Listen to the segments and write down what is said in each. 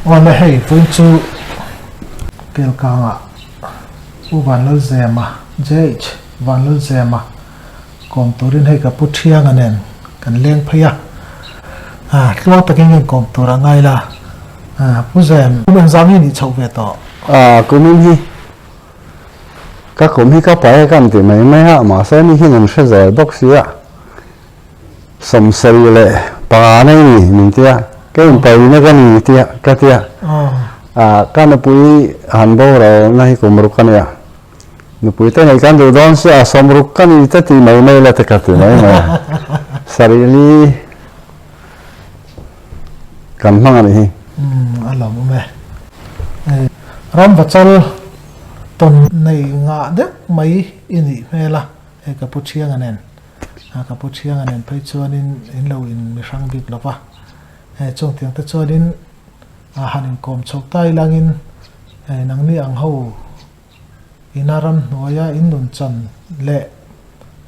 on le hei pun chu kel kanga u van lo zema jh van lo zema kom turin hei ka puthiang anen kan leng phaya lo taking kom tura ngai la pu zem men zami ni chau ve to cũng như các cũng hi các bài cái thì mấy ha mà sẽ như hiện sẽ rồi bốc xía sầm sầy lệ bà này mình tia cái bài này cái gì tia cái tia cái nó bui hàn bầu rồi này cũng một cái này nó bui thế này cái đồ đó sẽ sầm một cái này thế thì mấy là thế cái thì mấy mà sari li cần mang này alo me ram bachal ton nei nga de mai ini mela e ka puchiang anen ka puchiang anen phai chuan in lo in mi sang bik lova e chong tiang ta chuan in hanin kom chok tai langin nang ni ang ho inaram noya in nun chan le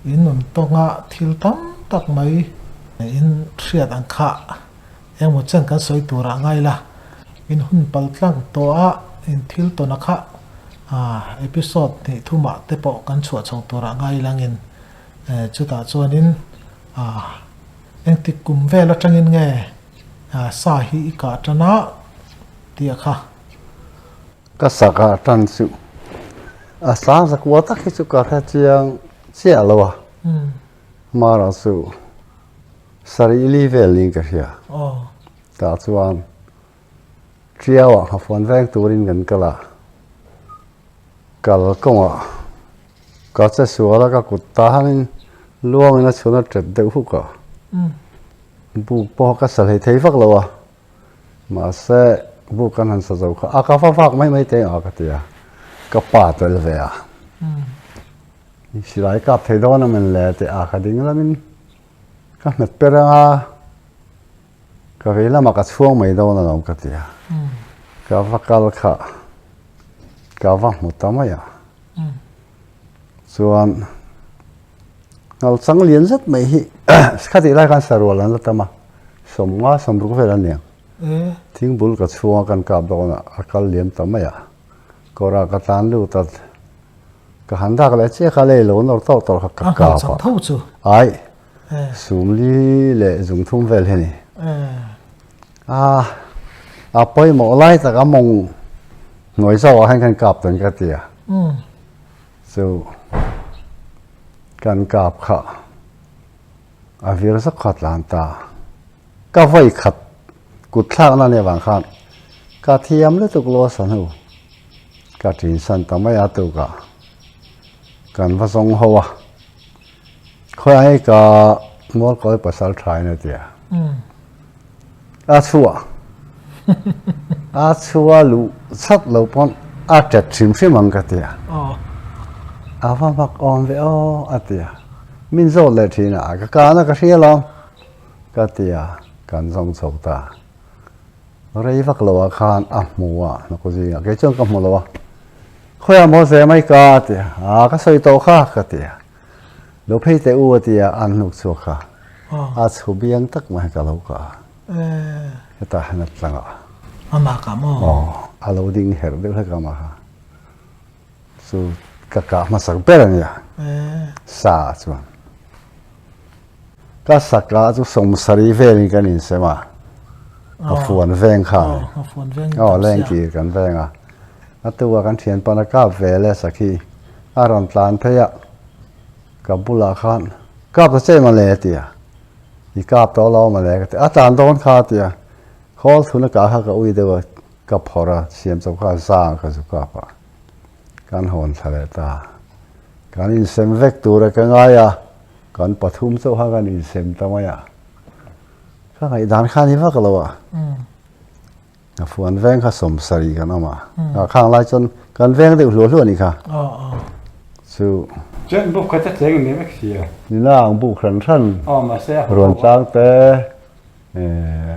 in nun tonga thil tam tak mai in riat ang kha emo chan kan soi tura ngai la in hun pal tlang to a in thil to na kha episode ni thuma te po kan chua chong tura ngai langin chuta chuanin engti kum vela tangin nge sa hi ka tana tia kha ka saka tan su sa sa kwa ta khi su ka tha chiang chia lo ma ra su sari li vel ling ka hia ta chuan chia wa ha phone veng turin gan kala kal konga ka cha suala ka kutta hanin luang ina chuna tret de hu ka bu po ka sal hei thei vak lawa ma se bu kan han sa zo kha aka fa vak mai te a ka tia ka pa tel ve a si lai ka thei don men le te a kha ding lamin ka met peranga ka vela ma ka chuang mai do na nom ka tia ka vakal kha ka va mutamaya chuan ngal chang lian zat mai hi khati lai kan sarwal an latama somnga somru ko velan niang thing bul ka chuang kan ka dona akal liam tamaya kora ka tan lu tat ka handa ka le che kha le lo nor to ka ka pa thau chu ai sumli le zung thum vel heni poi mo lai ta ka mong ngồi sau hay kan kap tan ka tia so kan kap kha avir sa khat lan ta ka vai khat kut thak na ne wang khan ka thiam le tuk lo san hu ka tin san ta mai atu ka kan va song ho wa khoi ai ka mol ko pasal thai na tia chua lu sat lo pon tet trim mang ka tia va mak on ve atia min zo le thina ka na ka hria lo ka tia kan zong chok ta rei vak lo khan muwa na ko ji ke chong ka mo lo khoya mo se mai ka tia ka soi to kha ka tia lo phei te u tia an nuk chu kha chu biang tak ma ka lo ka ta hanat langa ama ka mo alo ding her de ka ma ha su ka ma sak beran ya sa chuan ka saka chu som sari vel kan in sema a fuan veng kha leng ki kan venga atuwa kan thian pana ka vele sakhi aron tlan phaya ka bula khan ka pa che ma le tia i kap to lo ma le ka atan don kha tia khol thuna ka ha ka ui de wa ka phora siam chau kha sa ka su ka pa kan hon thale ta kan in sem vek tu ra ka nga ya kan pathum chau ha kan in sem ta ma ya ka ngai dan kha ni va ka lo wa a fuan veng kha som sari kan ama khang lai chon kan veng de hlo ni kha chu chuyện bốc cái chất giấy này mấy gì à? ni lang bu khan than Mà xe ron chang te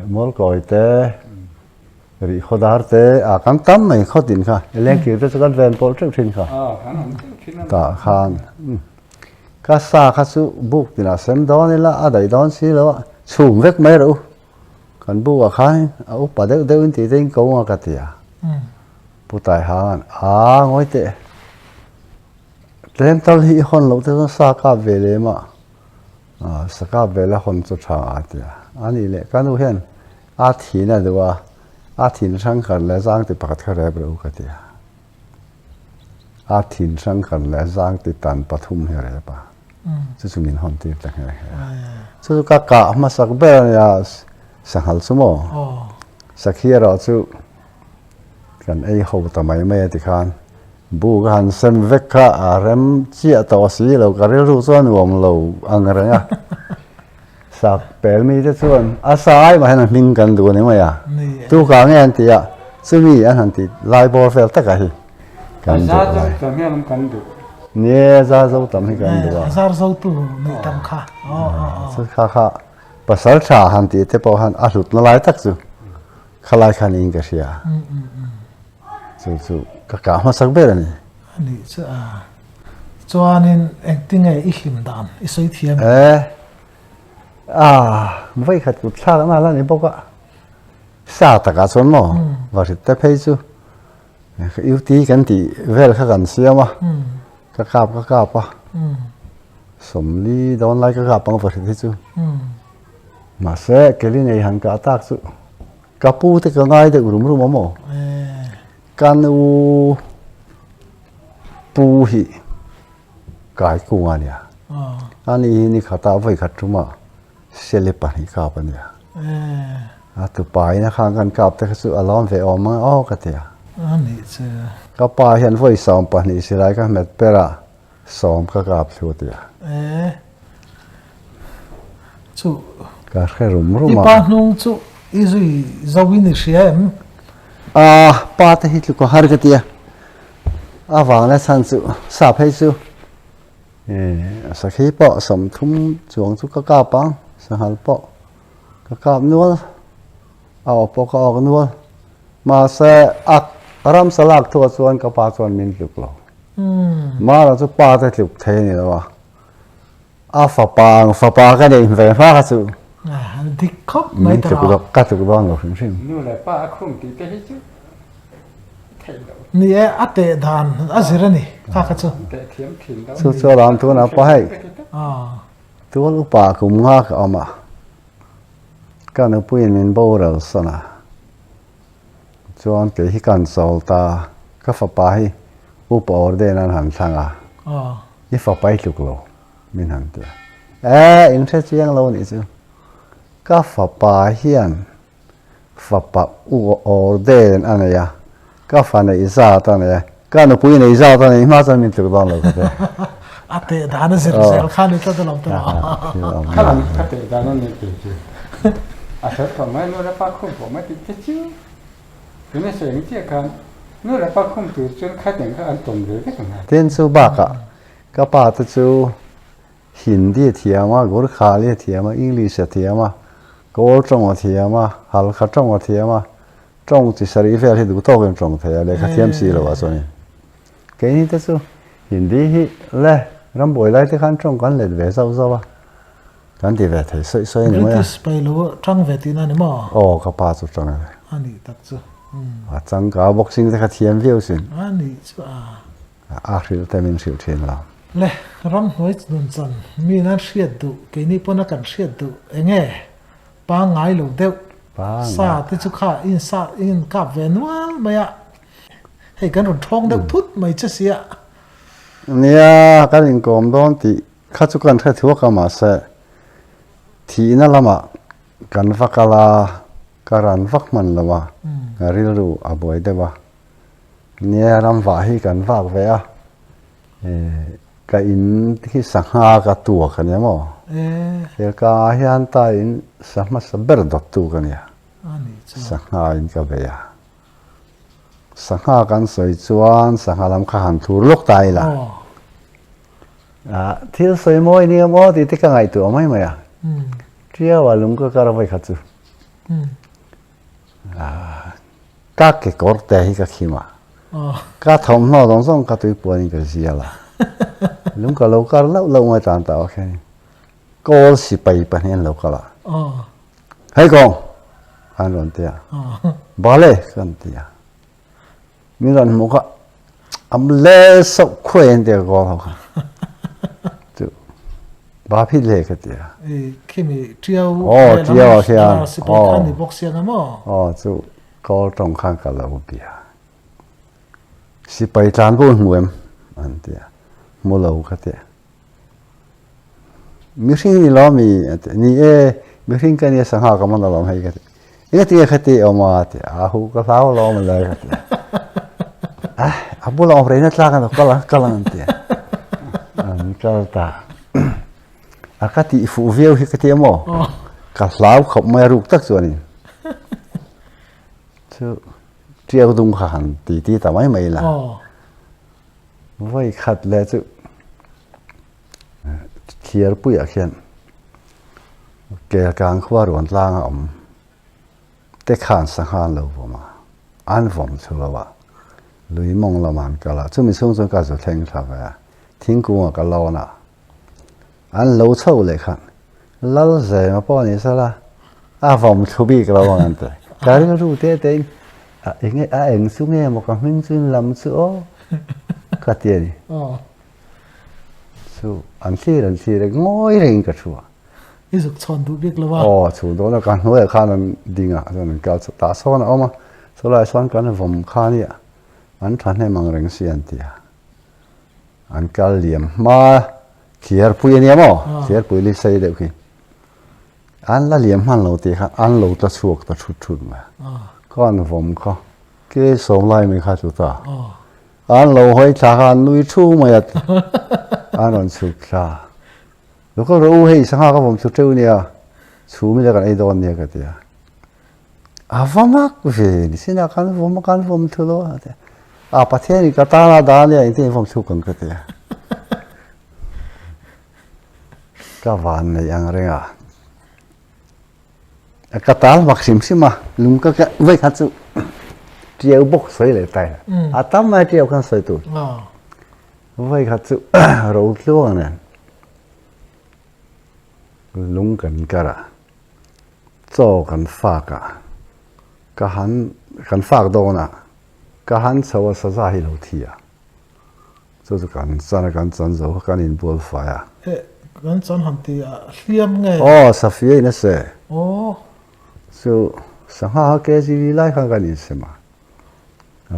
mol koi te ri khodar te kan tam mai khodin kha eleng ki te kan ven pol thing thin kha ta khan ka sa kha su buk tina sem don la adai don si lo chum vek mai ro kan bu a khai a upa deuh in ti tein ko nga ka tia putai han ngoi te tlem tal hi hon lo te sa ka vele ma sa ka vele hon chu tha a tia ani le kanu hen a thina dewa a thin sang khan le jang ti pakhat kha re bro ka tia a thin sang khan le jang ti tan pathum he re pa chu chu min hon ti ta he chu ka ma sak be ya sanghal sumo sakhia ro chu kan ei ho ta mai me ti khan bu kan sem vekha rem chia to si lo ka ri ru chuan wom lo angranga sak pel mi te chuan asai ma han hling kan du ni ma ya tu ka nge an ti ya chumi an han ti lai bor fel ta ka hi kan du lai ta me lam kan du nie za zo tam hi kan du zar zo tu ni tam kha chu kha pasal tha han ti te po han a hlut na lai tak chu khalai khan in ka sia chu ka ma sak be ni ani chu chuanin acting ai i hlim dan i soi thiam vai khat ku thla na la ni boka sa ta ka chon mo wa ri te phei chu yu ti kan ti vel kha kan siama ka kap pa som li don lai ka kap pang wa ri chu mà sẽ cái này này hàng cả tác sự kapu thì cái ngay được rum mo can u pu hi cái cu anh ya anh ni khata vậy khát chúng mà sẽ lấy bản hi cả bên ya tụi bài nó khangกันกับแต่sự alon về om mà cái thế anh chứ cái bài hiện vậy sòng bản hi sẽ lại cái mệt pera sòng cái gặp thôi thế chú cái rum mà ipa nung chú izui zawin siam pa te hi ko har ka tia awang la san chu sa phei chu sa khi po som thum chuang chu ka pang sa hal po ka nual aw po ka ok nual ma se ak ram salak thu chuan ka pa chuan min luk lo ma la chu pa te luk the ni lo fa pa ka nei ve fa ka chu dik khop mai min chu ka chu bang lo sim nu la pa khum ti te hi chu ni ate dan azirani ka chu te thiam thin đó chu ram tu na pa hai tu lu pa kum nga ka ama ka na puin min bo ra sana chuan ke hi kan sol ta ka fa pa hi u pa or de nan han thanga i fa pai luk lo min han te in the chiang lo ni chu ka fa pa hian fa pa u or de anaya ka fa nei za ta ne ka na puin nei za ta ne ma cha min luk don lo ka te ate dan azir zel khan ni ta lam ta khalang ka te da no ni te chu a sa pa mai nu la pa khum po mai ti te chu tu ne se ngi ti kan nu la pa khum tu chun kha den ka an tom le ke kan ten chu ba ka pa ta chu hindi thiama gor kha le thiama english thiama gor trong thiama hal kha trong thiama trong chi sari fel hi du to gen trong thaya le kha thiam si lo wa so ni ke ni ta chu hindi hi le ram boi lai te khan trong kan le ve sau sau ba kan ti ve thai soi ni ma ya spai lo tang ve ti na ni mo ka pa chu trong ne ani tak chu chang ka boxing te kha thiam view sin ani chu ril te min sil thin la le ram hoi nun chan mi na hriat du ke ni pona kan hriat du enge pa ngai lo deu sa te chu kha in ka ve nual maya hei kan ron thong deuh thut mai cha sia nia kan in kom don ti kha chu kan kha thua ka ma se thi na lama kan vakala karan vak man lawa garil ru aboi dewa nia ram wa hi kan vak ve a ka in hi sangha ka tu ka ne mo ka hian ta in sama saber dot tu ka ne ani chu sangha in ka ve ya sangha kan soi chuan sangha lam kha han thur lok tai la thil soi moi ni mo ti te ka ngai tu mai mai ya tria wa lung ka kar vai khachu ka ke korte hi ka khima ka thom no dong song ka tui pu ni ka zia la lung ka lo kar lo ngai tan ta o khe kol si pai pa nen lo ka la hai kong an ron tia bale kan tia mi ron mo ka am le so khuen de go ka tu ba phi le ka tia khi mi triao triao sia kan ni box sia mo chu ko tong khang ka lo bia si pai tlan bu muem an tia mo lo ka tia mi ring ni lo mi ni mi ring kan ya sang ha ka man lo hai ka tia tia ka tia ma tia a hu ka lao lo ma le ka tia abu lo re na tla kan ka lan tia an ka ta akati fu view hi ka tia mo ka lao khop mai ruk tak chuan in chu triao dung khan ti ta mai la voi khat le chu thiar pui a khian ke kang khwa ron tlang am te khan sa khan lo ma an vom chu lo wa lui mong la man ka la chu mi sung ka zo thleng tha wa thing ku ka lo na an lo chau le khan lal ze ma po ni sa la a vom thu bi ka lo an te ka ri ru te eng su nge mo ka min chin lam chu o ka ti ni su an si le ngoi ring ka chu isuk chon du bik lawa chu do na kan hoi khan an dinga an ka ta so na oma so lai son kan vom kha ni an than he mang reng sian tia an kal liam ma khiar pui ni mo khiar pui li sei de ki an la liam han lo ti kha an lo ta chuak ta thut ma con vom kha ke som lai mi kha chu ta an lo hoi tha han lui thu ma ya an on chu kha lo ko ro hei sa ha ka vom chu treu ni a chu mi la kan ai don ni ka tia a vama ku ve ni sina kan vom thu lo a pa the ni ka ta na da ni ai ti vom chu kan ka tia ka van ne yang renga ka tal maxim sima lum ka ve kha chu triao bok soi le tai a tam ma triao kan soi tu ve kha chu ro tlo ne lung kan kara cho kan fa ka han fa do na ka han chawa sa za hi lo thia chu kan chan zo kan in bol fa ya kan chan han ti hliam nge sa fie na se so sangha ke ji lai kha kan in sema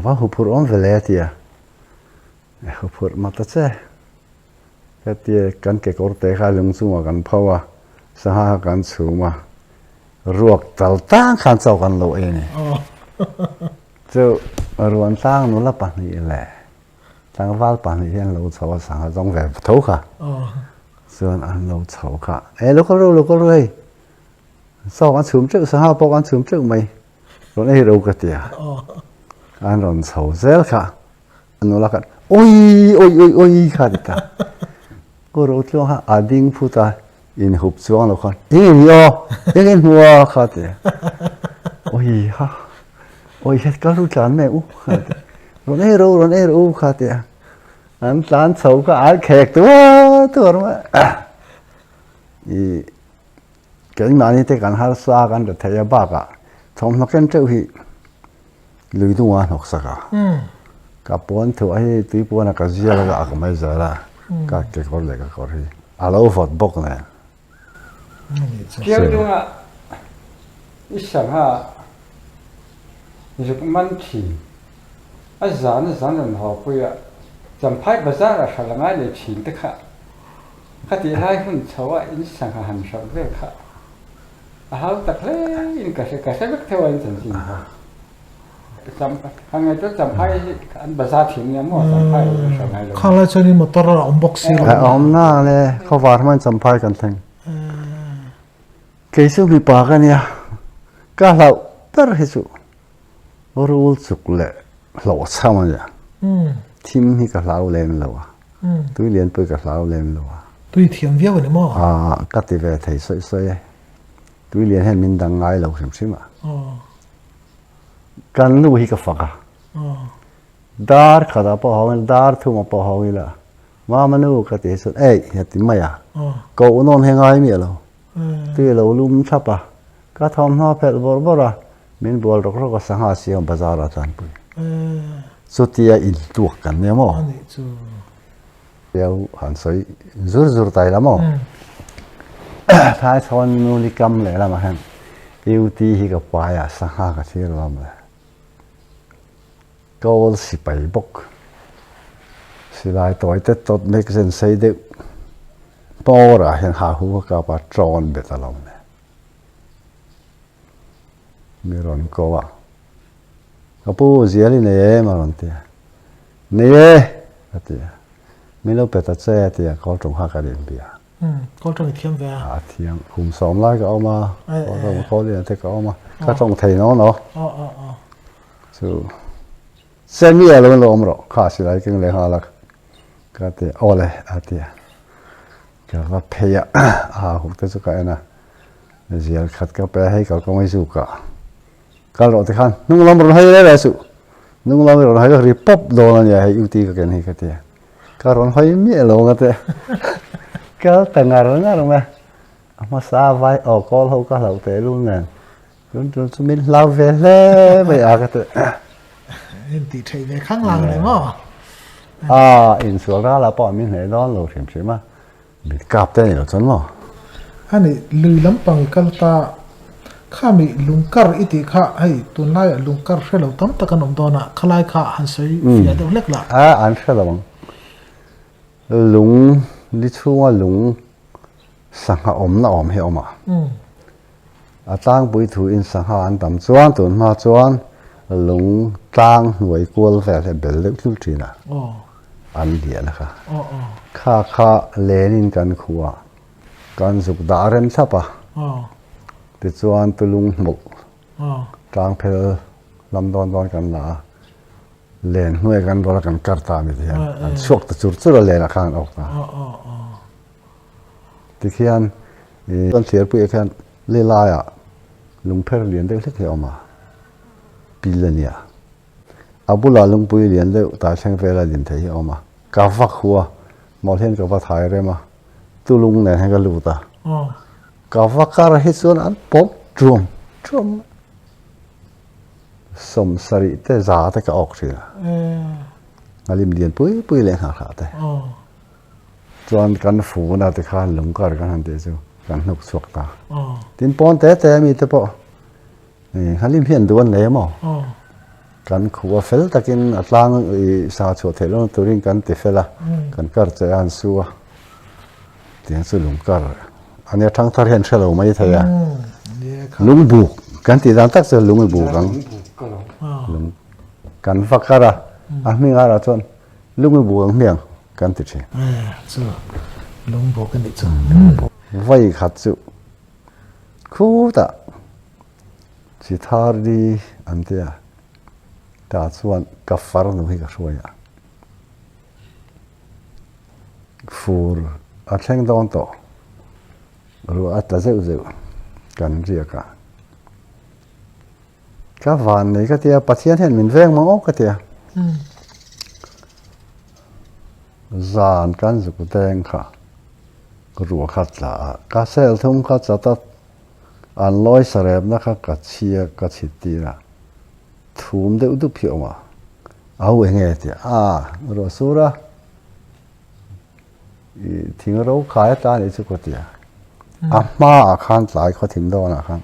wa hu pur on veletia hu pur mata che ka ti kan ke korte kha lung chu ma kan phawa sangha kan chu ma ruak tal tang khan chau kan lo e ni chu ruan tang nu la pa ni le tang wal pa ni hian lo chawa sangha jong ve tho kha xuân ăn lâu chậu cả lúc có rồi sau ăn chùm trước sao bao ăn chùm trước mày rồi này đâu cái tiệt ăn rồi chậu dễ cả nó là cái ôi cả đi ta có rồi cho ha ading puta in hộp chuang nó con in mua cả tiệt ôi hết cả lúc chán mẹ rồi này đâu cả tiệt anh tán xấu cả ai khẹt tua mà cái mà như thế kan har sa kan được thấy ba cả trong nó cái chỗ thì lười tung ăn học sa cả cả bốn thứ ấy tuy bốn là cái gì là cái mấy giờ là cái con này cái con gì alo phật bốc này kiểu đó là ít sáng ha rồi cũng mang chỉ anh dán rồi họ bây giờจำพายภาษาอะไรขนาดนี้ชินตะค่ะข้าที่ไล่หุ่นชาวอินสังหารชาวเรื่องค่ะเขาตะเพลอินกษตรเทวันจริงๆค่ะจำทางไงต้องจำพายอันภาษาถิ่นเนี่ยมั่วจำพายชาวไงเลยข้าราชการมอเตอร์อมบ็อกซี่หน้าเลยเขาวาดมันจำพายกันทั้งเคยสู้มีปากกันเนี่ยก็เราเปิดให้สู้รู้สุกเลยหล่อช่างมันเนี่ยทีมที่กับเราเล่นเราตุ้ยเรียนไปกับเราเล่นเราตุ้ยเทียมเวี่ยวเนี่ยมั้งก็ตีเวทีสวยๆตุ้ยเรียนให้มินดังไงเราใช่ไหมกันรู้ที่กับฝักดาร์ขาดพอหาวดาร์ทุ่มพอหาวิละมามันรู้ก็ตีสุดอย่าตีไม่กูนอนให้ง่ายมีเราตุ้ยเราลุ่มชับก็ทำหน้าเพลบอร์ min bol rok rok sanga siam bazar atan pui เออ chutia in tuak kan ne mo อันนี้จู yau han soi zur zur tai la mo thai thon nu li kam le la ma han uti hi ka pa ya sanga ka thir lam le kol si pai bok si lai toi te tot make sense sei de pora hen ha hu ka pa tron betalom ne miron ko wa kapu ziali ne ma ron tia ne atia milo peta che tia kol trong ha ka den bia ก็ตรงเทียมแวร์ a thiang khum som lai ka oma ko ro ko le te ka oma ka trong thei no อ๋อ so sen mi alo lo omro kha si lai king le ha la ka te ole atia ka va pheya a hu te chu ka ena zial khat ka pe hai ka ko mai su ka ka ro te khan nung lam ro hai le su nung lam ro hai ka ri pop do la ya hai uti ka ken hi ka te ka ron hai mi lo ka te ka ta ngar ngar ma ma sa vai o ko ho ka lo te luôn nè chúng chúng mình lao về lẽ bây giờ cái เห็นตีเทในข้างหลังเลยมั้ง in số ra là bọn mình lấy đó lâu thêm chứ mà bị cạp tên rồi chân mà อันนี้ลือลำปังกัลตาข้ามีลุงกัรอิติข้าให้ตุนไล่ลุงกัรเรื่องตั้มตะกันอมตอนะขลายข้าหันใส่เสียเดี๋ยวเล็กละ anh sẽ là bằng lúng đi chung lúng sang hạ ổm là ổm hiểu mà tang bùi thủ in sang hạ anh tầm chuan tuần mà chuan lúng tang nuôi quál về là bể lực lúc gì nè อ๋อ anh điện là อ๋อ khá lên in căn khua căn dục đá ren thấp à อ๋อ thì chuan tu lung mục อ๋อ trang phê lâm đòn căn là lên nuôi căn đó là căn cắt ta mi thế anh suộc tu chur chur lên là khang ốc ta อ๋ออ๋ออ๋อ thì khi anh con thiệt bụi khi anh lê lai à lung phê liền đấy thích hiểu mà bilania abula lung bụi liền đấy tại sang về là liền thấy hiểu mà cá vắc hua một hiện cá vắc thái đấy mà tu lung này hay cái lụt ta อ๋อ cá vắc cá hết xuân ăn bốc chum chum sầm sari te giá te cả ốc chứ เออ ngalim liền bụi lên hả thế อ๋อ chuan kan fu na te khan lung kar kan han te chu kan nuk suak ta อ๋อ tin pon te mi te po halim hian duan le mo อ๋อ kan khuwa fel takin atlang sa chu thelo turin kan ti fela kan kar che an suwa tiang chu lung kar ania thang thar hian thelo mai thaya เนี่ยครับ lung buk kan ti dan tak che lung buk ang Có lòng อ๋อ lung kan fakara a mi ngara chon lung buk ang miang kan ti che เออจูลุงบอกกันดิจู vai khat chu khu ta chỉ thar đi anh tia ta chuan ka far no hi ka hruaya fur a thleng dawn to ru a ta zeu zeu kan ria ka van nei ka tia pathian hen min veng ma ok ka tia zan kan zu ku teng kha ru khat la ka sel thum kha chata an loi sarep na kha ka chia ka chiti ra thum de udu phio ma au enge ti ro sura i thing ro khai ta ni chu ko ti ma khan tlai kho thim do na khan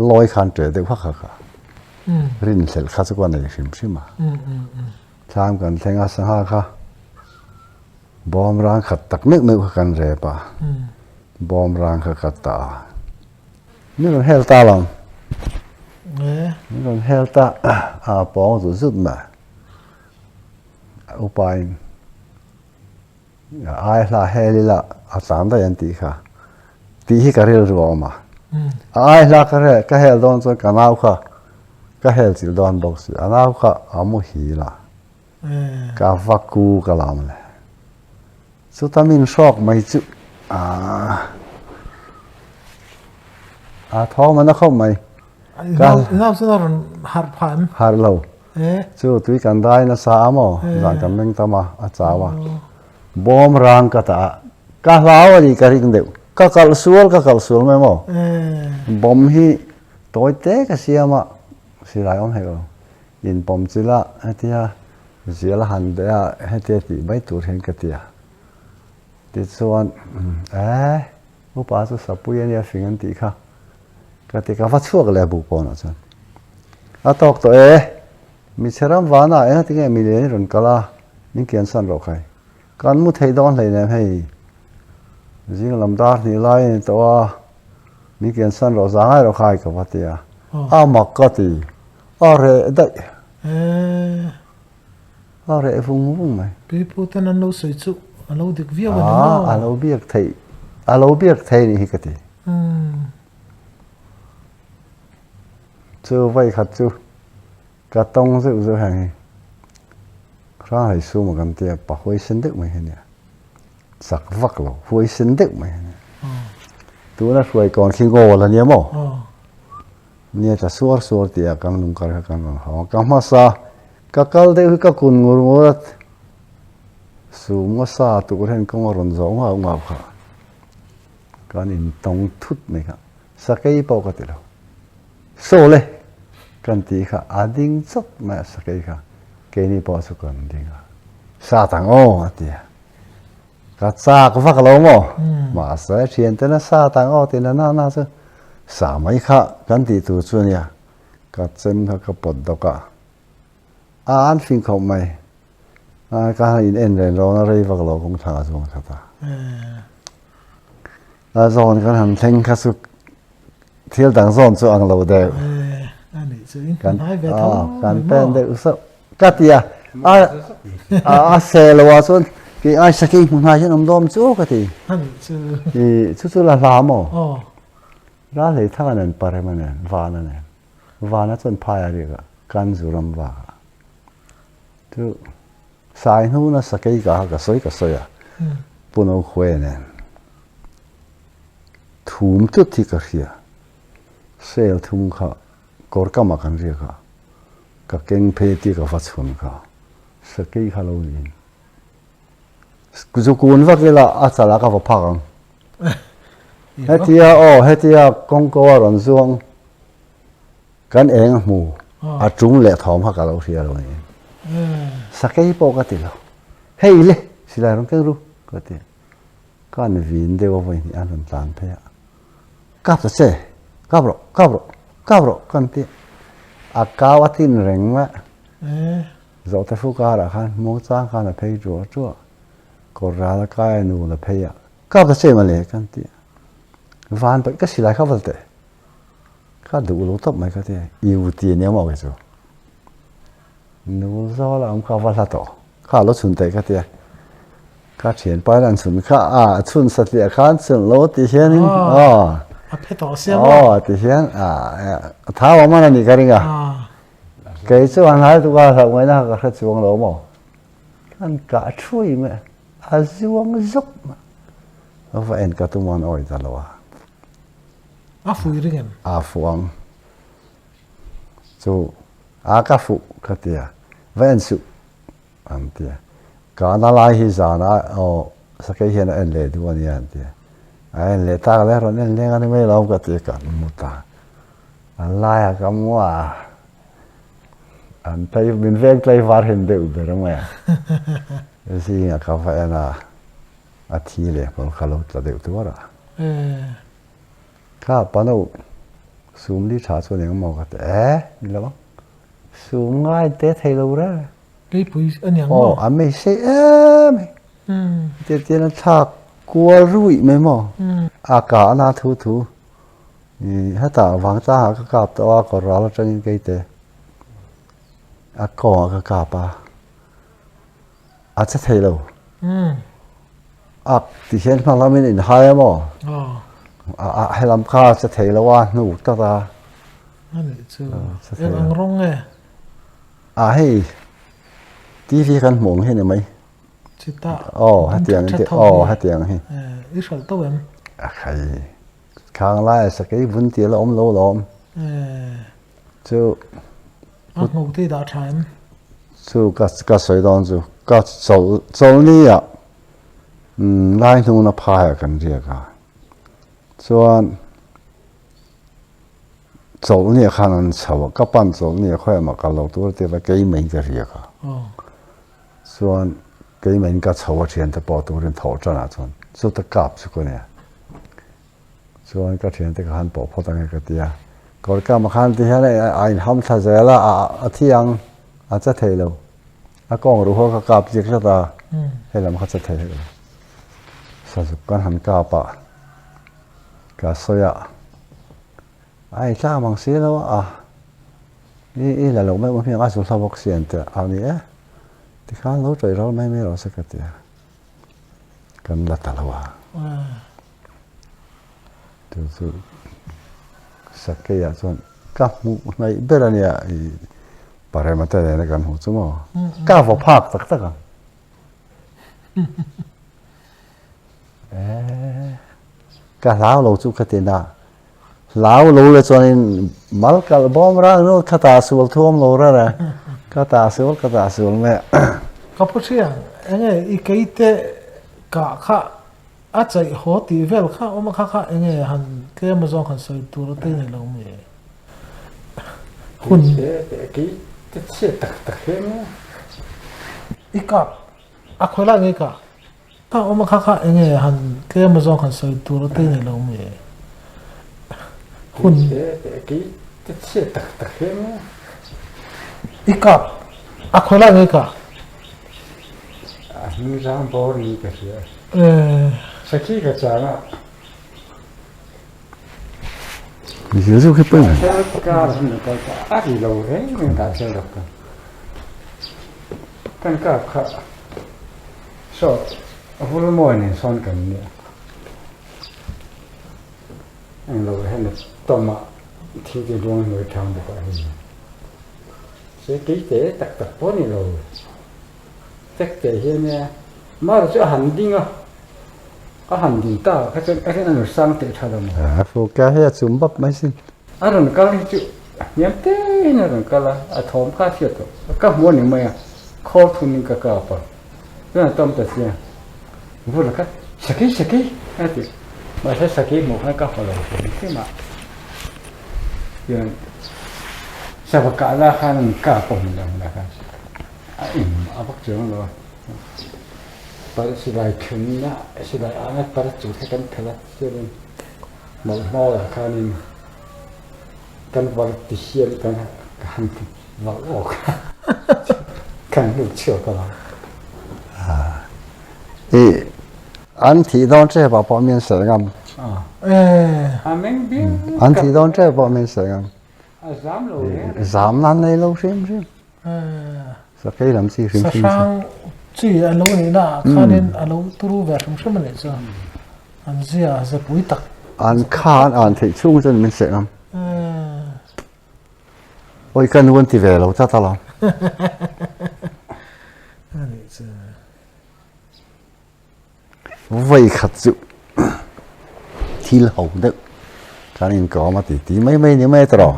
loi khan tre de kha kha rin sel kha chu ko nei hrim hrim tham kan thenga sa ha kha bom rang khat tak mek mek kan re pa bom rang kha khat taนี่มันเฮลตาลองนี่มันเฮลตาปองสุดๆมาอุปายไอ้ละเฮลิละอาสามได้ยันตีค่ะตีให้กระเรือรัวมาไอ้ละกระเรือก็เฮลดอนจนกันเอาค่ะก็เฮลสิลดอนบอกสิอันเอาค่ะอามุฮีละกาฟักกูกะลามเลยสุดท้ายมินชอกไม่จุท้องมันน่ะเข้าไหม น้ำสนรหัดพัน หาเรา เ จู่ตุยกันได้นะสามอ๋อหลังกันเม่งตามาอาจารย์ว่าบอมรังกะตากะลาวดีกะริงเดียวกะกัลสวลไม่หมอบอมฮีตัวเตะกะเสียมา xí lại ông hay không in bom chỉ là hết thì chỉ là hành đấy hết thì mấy tuổi hiện cái tiệt thì xuân bố bà số sắp bữa nay phiền anh tí khác cái tí cái phát chuộc lại bù bò nó chứ tóc tôi mình sẽ làm ván à thì cái mình lấy rồi cái là những kiện sản rồi khai cái muốn thấy đón lại này hay riêng làm đa thì lại tôi những kiện sản rồi giá ngay rồi khai cái phát tiệt mặc cái tí rẻ đấy rẻ vùng mày people tên anh lâu sợi trụ anh lâu được viết vào nó anh lâu biết thầy này cái gì chưa vay khát chưa cả tông dự hàng ra hay số mà cầm tiền bảo huế sinh đức mày nè sặc vắt lẩu huế sinh đức mày nè tú là huế còn khi ngô là nhớ mỏ nhớ ta suar tiền cầm nung cà cầm họ cầm masa cái đấy cái cùn ngồi số masa tụ cái công ở rộn rộn ở ngoài cả cái này tông thút mày cả sắc cái bao cái đâu sốเลยกันตีค่ะดิ้งจบมาสักทีค่ะเกนี่พอสุกันดิ้งค่ะซาตังโอ้ตีก็ซาก็ฟักเราโม่มาเสียเชียนแต่น่ะซาตังโอ้ตีน่ะน่าจะสามัยค่ะกันตีตัวส่วนเนี่ยก็เต็มค่ะก็ปวดดอกอ่ะอันฟิงเขาไม่ก็อินเอ็นเลยเราอะไรฟักเราคงทางส่วนค่ะตาโซนก็ทำเท่งค่ะสุดเที่ยวต่างโซนส่วนเราเดียวกันกันเป็นเด็กสักกัตยาเซลวาส่วนกี่ไอ้สกีมันหายฉันน้ำดมจู่กัตยจู่ละลามอ๋อร้านเลยท่านั้นปาร์มันเนี่ยวานั่นเนี่ยวานั่นส่วนพายอะไรกันจุรำวาจู่สายนู้นสกีก็สวยอ่ะปุ่นเอาขวานเนี่ยทุ่มจุดที่กระเทียเซลทุ่มเขากอร์ก็มากันเรียกก็เก่งเพที่ก็ฟัดชนเขาสกีเขาเราเองกูจะกูนว่ากี่ละอาจจะละก็ว่าพังเฮติยากงก็ร้อนช่วงกันเองหมู่จุ่มเละถอมพักกับเราเสียเราเองสกีปกติเราเฮ้ยเลยสิได้ร้องแค่รู้ก็ติกันวินเดียวไปนี่อันนั้นตามเพียกับจะเช่กับรกันที่อากาศที่แรงมากเราแต่ฟูการะคันมองจ้างกันเพย์จั่วก็ร้านกายนูนเพย์กับจะเช่มาเลยกันที่วันไปก็สิไลเข้าไปเตะก็ดูรู้ทับไหมก็ที่อยู่ที่เนี่ยมองไปจู่นูซ้อแล้วเขาว่าละต่อข้ารถชุนเตะก็ที่ข้าเฉียนไปนั่นชุนข้าชุนสัตว์เลี้ยงข้าชุนรถที่เชียนนี่เพชรต่อเสียที่เชียนท้าวมันนี่กันยังเกยส่วนไหนตัวก็ทำไว้นะก็แค่ช่วงเราหมอกันกะช่วยมั้ยช่วงจุบแล้วว่าเอ็นก็ตัวมันอ่อยตลอดฟูอีกยังฟูงจู่กาฟูก็เตียเวนสุอันเตียการนั่งไล่หิจานะสักแค่เห็นเอ็นเลยดูวันนี้อันเตียเอ็นเลยตาเลยเราเนี่ยเลี้ยงกันไม่เราก็เตียกันมุตาอันไล่ก็มัวอันไปบินเวกไกลฟาร์เห็นเดือดเลยมั้ยสิเขาไปน่ะอาทิตย์เลยพอเขาลงจะเดือดตัวละข้าปนุซูมที่ชาส่วนยังมองกันนี่แล้วมั้งซูมง่ายเตะไทยเราเลยนี่ปุ้ยอันยังมั้งอันไม่ใช่ไม่เดี๋ยวนั้นชากลัวรุ่ยไม่มั้งอากาศน่าทูนี่ถ้าตาวังจ้าก็กลับตัวก็รอแล้วจะยังไงเตะอากาศก็กลับป่ะอาจจะไทยเราที่เห็นมาแล้วไม่ได้หายมั้งให้ลำค่าจะเทแล้วว่าหนูตานั่นแหละชื่อยังร้องไงให้ทีวีกันหมุนให้หน่อยไหมชิตาให้เตียงให้เตียงให้อีสานตัวเองใครข้างไล่สักไอ้วุ้นเตียล้อมล้อมจู่งูที่ด่าชายจู่ก็สวยตอนจู่ก็โซนี่ไล่หนูน่ะพายกันเรียกส่วน chỗ này khăn ăn sầu các bạn chỗ này khoe mà cả lâu tuổi thì phải cái mình cái gì cả xuân cái mình cái sầu chuyện thì bỏ tuổi đến thổ cho nào xuân số tất cả sự cái này xuân cái chuyện thì khăn bỏ phô tăng cái tia còn cái mà khăn thì này anh ham thay giờ là thiang chắc thấy lâu conรู้ว่ากับจิกจะตาให้เรามาจะเทเลยสุดกันหันกาปะกาสอยไอ้ข้ามังสีแล้วนี่เราไม่ว่าเพียงอาสุสาวกเสียนแต่เอานี้ที่ข้ารู้ใจเราไม่รู้สักทีกันละตลอดดูสักแค่ส่วนกับมุในเบรเนียปาร์มาเตอร์เนี่ยกันหัวสมองก้าวพักตักกันก้าวเราจุกตินาเราเลยส่วนนี้มัลกัลบอมร่างนู้นข้าตาสวลท่วมเราเลยข้าตาสวลแม่ก็พูดเชียงเองอีกไอ้เตะกะข้าอาจจะหัวตีเวลข้าว่ามันข้าเองหันแค่มาจองขันใส่ตัวเราเต้นเราไม่คุณจะเชี่ยตักเห็นอีกอะคนละงี้ก็ถ้าว่ามันข้าเองหันแค่มาจองขันใส่ตัวเราเต้นเราไม่คุณจะเชี่ยตักเห็นอีกอะคนละงี้ก็มีร้านบอรีกันเยอะสักทีก็จะนะมีเยอะสุดแค่เปิ้ลเชื่อการนี่ก็อะไรเราเองไม่ได้เชื่อหรอกกันก็ค่ะสอบพูดมั่วเนี่ยซ้อนกันเนี่ยเราให้เนี่ยต่อมาที่จะลงมือทำดีกว่าเสียกี่เตะตักพวกนี้เราตักเตะเนี่ยมาเราจะหันดิ้งอ่ะก็หันดิ้งตาก็จะนั่นสร้างเตะชาดมโฟกัสให้จุ่มบับไม่สิอะไรนั่นก็เลยจุยังเต้นนั่นก็ละทอมข้าเทียตัวก็หัวหนึ่งไหมอ่ะคอทุนนึงก็กลับไปนั่นต้มแต่เสียพูดแล้วก็สักกี่นั่นสิมาใช้สักกี่หมูให้ก็พอเลยขึ้นมาอย่างสภาพราคามันกล้าปนดังนะครับเอาพักเจืองเลยปะสิได้ขึ้นนะสิได้อันนั้นปะจุดให้กันเถอะเชื่อเลยหมดหม้อราคานี้กันวันที่เชี่ยกันกันวันออกกันลูกเชื่อกันอันที่ต้องเจ็บปอมีนเสียงอันที่ต้องเจ็บปอมีนเสียง3 năm nay lâu xemสักแค่ลำซีริมช่างจีอันนู้นนี่นะข้าเน้นอันนู้นตู้แบบสมมันเลยจ้ะอันเสียจะปุยตักอันข้าอันที่ชุ่มจนมันเสียงโอ้ยกันวันที่เวลาจะตลอดอันนี้จ้ะไว้ขัดจุที่เราเด็กการอินก่อมาตีไม่เนี่ยไม่ตรอ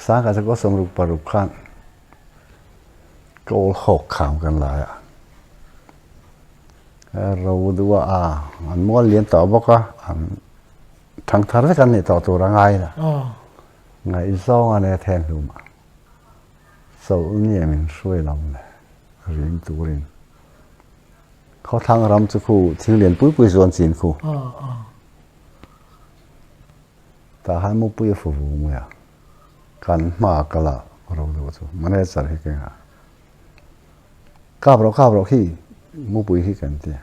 สร้างกันจะก็สมรูปรูปขันก็หกข่าวกันหลายเราดูว่าอันม้วนเรียนต่อบอกว่าทางทารกันนี่ต่อตัวง่ายนะง่ายซ่องอันนี้แทนรู้มาสูนี่มันช่วยเราเลยเรียนตัวเรียนเขาทางรำจะคู่ทิ้งเรียนปุ้ยส่วนสินคู่แต่ให้มุปุ้ยฟูมือกันมากกละเราดูว่ามันได้สารให้กันกาบเราที่มุปุ้ยที่กันเดีย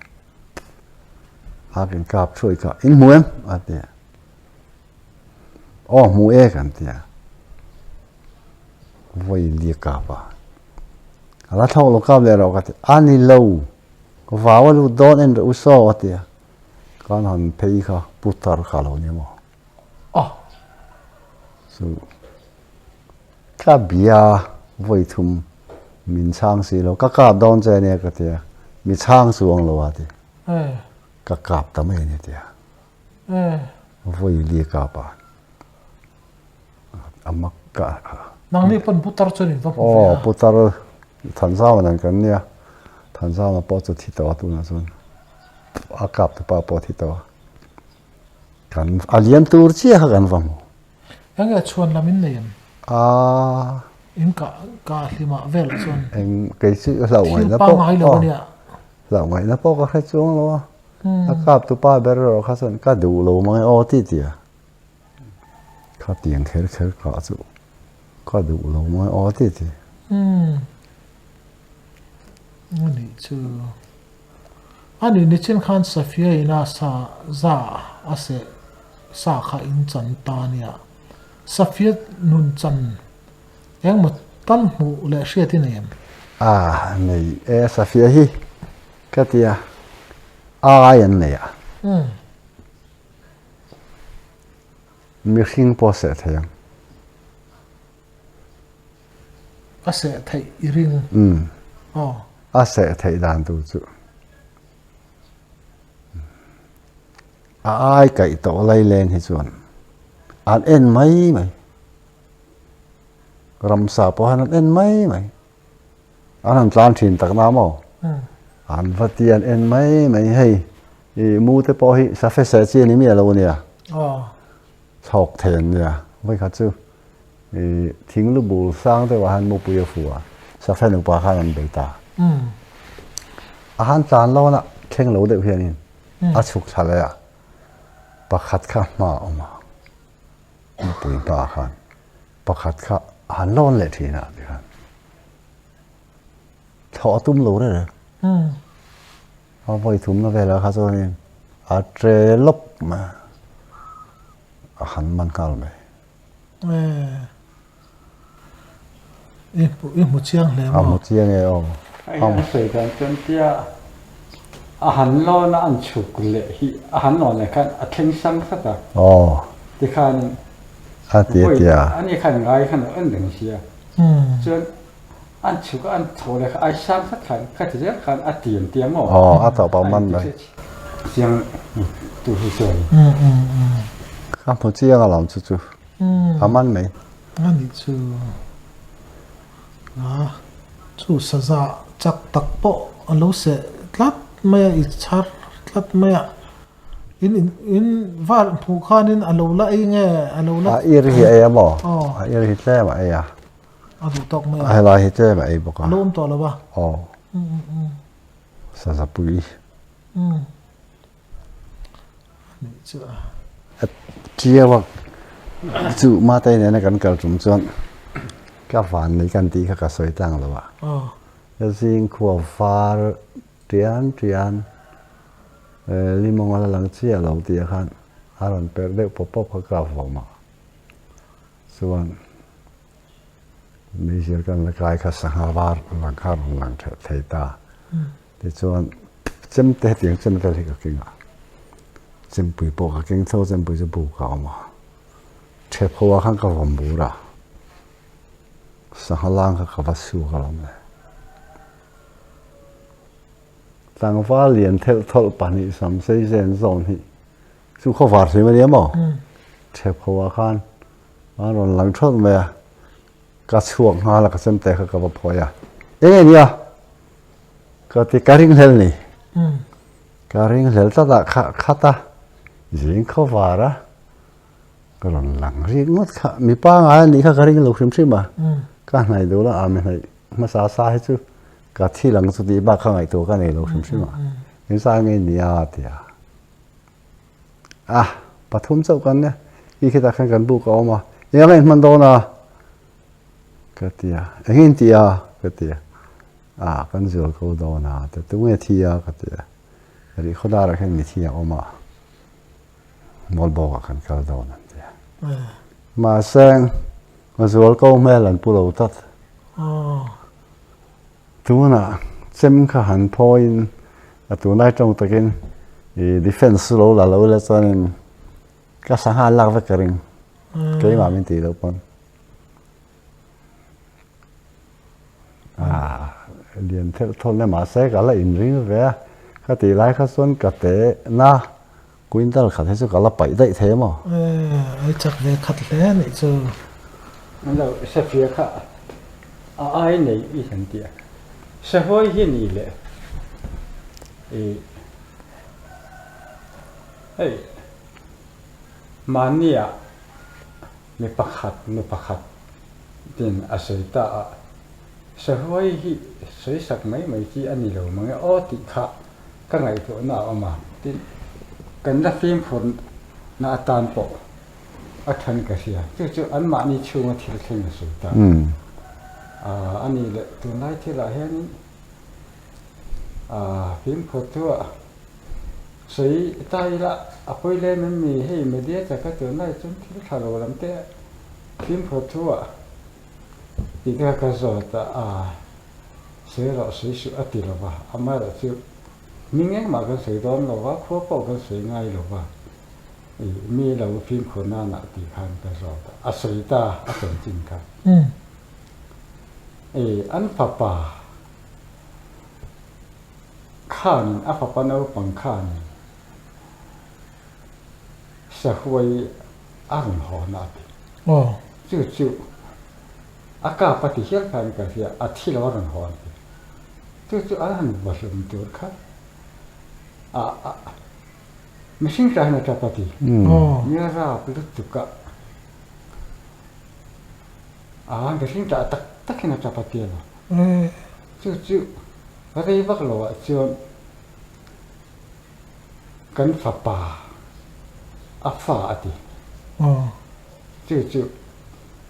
หากันกาบช่วยกันอินหมูเอ็มอันเดียหมูกันเดียไว้เรียกกาบแล้วเท่าเรากาบเลยเราก็อันนี้เราก็ว่าลูกโดนเอ็นอุโสอันเดียการหันเพย์ค่ะพุทธาร์ขาเราเนี่ยมั้งก็เบียไว้ทุ่มมีช่างสิเราก็กราบดอนใจเนี่ยก็เดียมีช่างสวงเราอ่ะดิก็กราบทำไมเนี่ยเดียไว้เรียกกราบมักกะนั่งนี่เป็นพุทธาร์จุนี่ต้องพุทธาร์ทันซ้ำนั่นกันเนี่ยทันซ้ำมาปอจุดที่ตัวตัวนั้นส่วนอากาศตัวปอที่ตัวกันอาเลียนตูร์เชี่ยกันฟัง anh ấy chuan làm in này in cả thì mà về là chuan anh cái chữ lẩu ngoài nó lẩu ngoài nó bốc cái chuông luôn nó cặp tụ ba bê rồi khá sơn cả đủ lẩu mà ô tí tìa khá tiếng khэр khэр cả chú cả đủ lẩu mà ô tí tìa anh ấy chứ anh ấy trên khán Safia ina sa za ase sa kha in chan ta nia Safia nun chan yang một tan mu le sia ti nem này Safia hi cái tia ai anh này mi sinh po sẽ thấy ase thai ring sẽ thấy đàn tu chú ai cậy tổ lây lên thì chuẩn anh en mấy mày ram sa po anh en mấy mày anh làm chuyện tắc nam mò anh phát tiền en mấy mày hay mua tới po hi sa phê sẽ chia ní mía lâu nè học thèn nè với khát chúทิ้งลูกบูสร้างแต่ว่าหันมุกปุยฟัวsa phê nụ pa khăn anh bày ta anh chán lâu nè khen lâu được hiện in chụp chả lẽ bác khát khát mà ông mà bùi bà khăn bác khát khát hắn lon lệ thì nào đi khăn thọ tum lố đấy họ vội thum nó về là khá rồi nên trê lốc mà hắn mang cao mày một chiang này một chiang này anh phải cần chân tia hắn lo nó ăn chụp lệ hi hắn lo này kan theng sang sát à thì kan tiệt anh ấy kan ngay kan ăn đừng xia cho ăn chụp ăn thầu này ai sang sát kan cái thứ nhất kan ăn tiền mà tàu bao măn đấy chiang tu hi rồi một chiang làm chú măn mấy anh đi chú chú sa za chắc tắc bộ anh lâu sẽ lát mày ít chát lát mày in var phụ khan in alo la nghe alo la ir hi em bỏ ir hi thế mà à alo tóc mày hay là hi thế mà bọc à lôm to là ba sa sa pui chia vào chữ ma tay này cần cần chúng chọn các phản này cần tí các sợi tăng rồi ạ cái gì của pha trian limong ala lang chia lâu tiệt khan aron per de pop các phò mà xuân mấy giờ cần là cái các sang var lang khar lang thấy ta thì xuân chấm té tiếng chấm cái gì cái kinh à chấm bùi bộ cái kinh thâu chấm bùi cho bù cao mà chép hoa khăn cái vòng bù ra sang lang cái vắt su cái lắm này tăng phá liền theo thọ bản thì sắm xây gen zone thì chú khó phạt gì mà điểm mà chép hoa khăn rồi làm chốt mà cái chuồng ha là cái xem tệ cái vật phơi à thế này à cái thì cái ring lên này cái ring lên ta đã khát ta riêng khó phạt á cái lần lằng riêng mất khát mi ba ngày này cái ring lục xem mà cái này đó là mình này mà xa xa hết chứ cái thi lằng số đi ba cái ngày đó cái này lục xem mà những sao nghe này thì bắt thum châu cái này khi ta khăn cần bu có mà những cái mình đâu nè cái tia anh tia cái tia con rùa câu đâu nè thì tôi nghe tia cái tia thì khó đa là cái gì tia mà mol bò cái câu đâu nè mà sang con rùa câu mẹ lần bu đầu tắt tôi nè xem cái hành point tôi nói trong cái defense lâu là cho nên cái sáng hai lạc với cái ring cái mà mình tìm được con liền theo thôn này mà sẽ cả là in ring về cái tỷ lệ cái số cái tế na quintal khát hết cả là 7 đấy thế mà ấy chắc về khát lẽ này chứ nó là sẽ phía khác ai này ý hình tiệt sẽ hơi hiện ý lệ ấy mà nia mi pakhat tin a sei ta a sa hoi hi sei sak mai mai chi ani lo mang o ti kha ka ngai to na ama tin kan la phim phun na tan po a than ka sia chu an ma ni chunga thil thing sei ta ani le tu nai thila hen phim photo sei tai la apoi le men mi hei media cha ka tu nai chun thil thalo lam te phim photo ti ka zo ta sei lo sei su ati lo ba ama la chu minge ma ka sei don lo wa kho po ka sei ngai lo ba mi lo phim khona na ti khan ka zo ta a sei ta a ton chin ka an papa khan a papa no pang khan sa huai an ho na ti chu a ka pati hial khan ka sia a thi lo ran ho chu a han ba lum tu kha missing sa na cha pati ni ra plu tu ka missing ta tak na cha pati la chu Vậy bác lộ chuyện cần phá bà áp phá đi chứ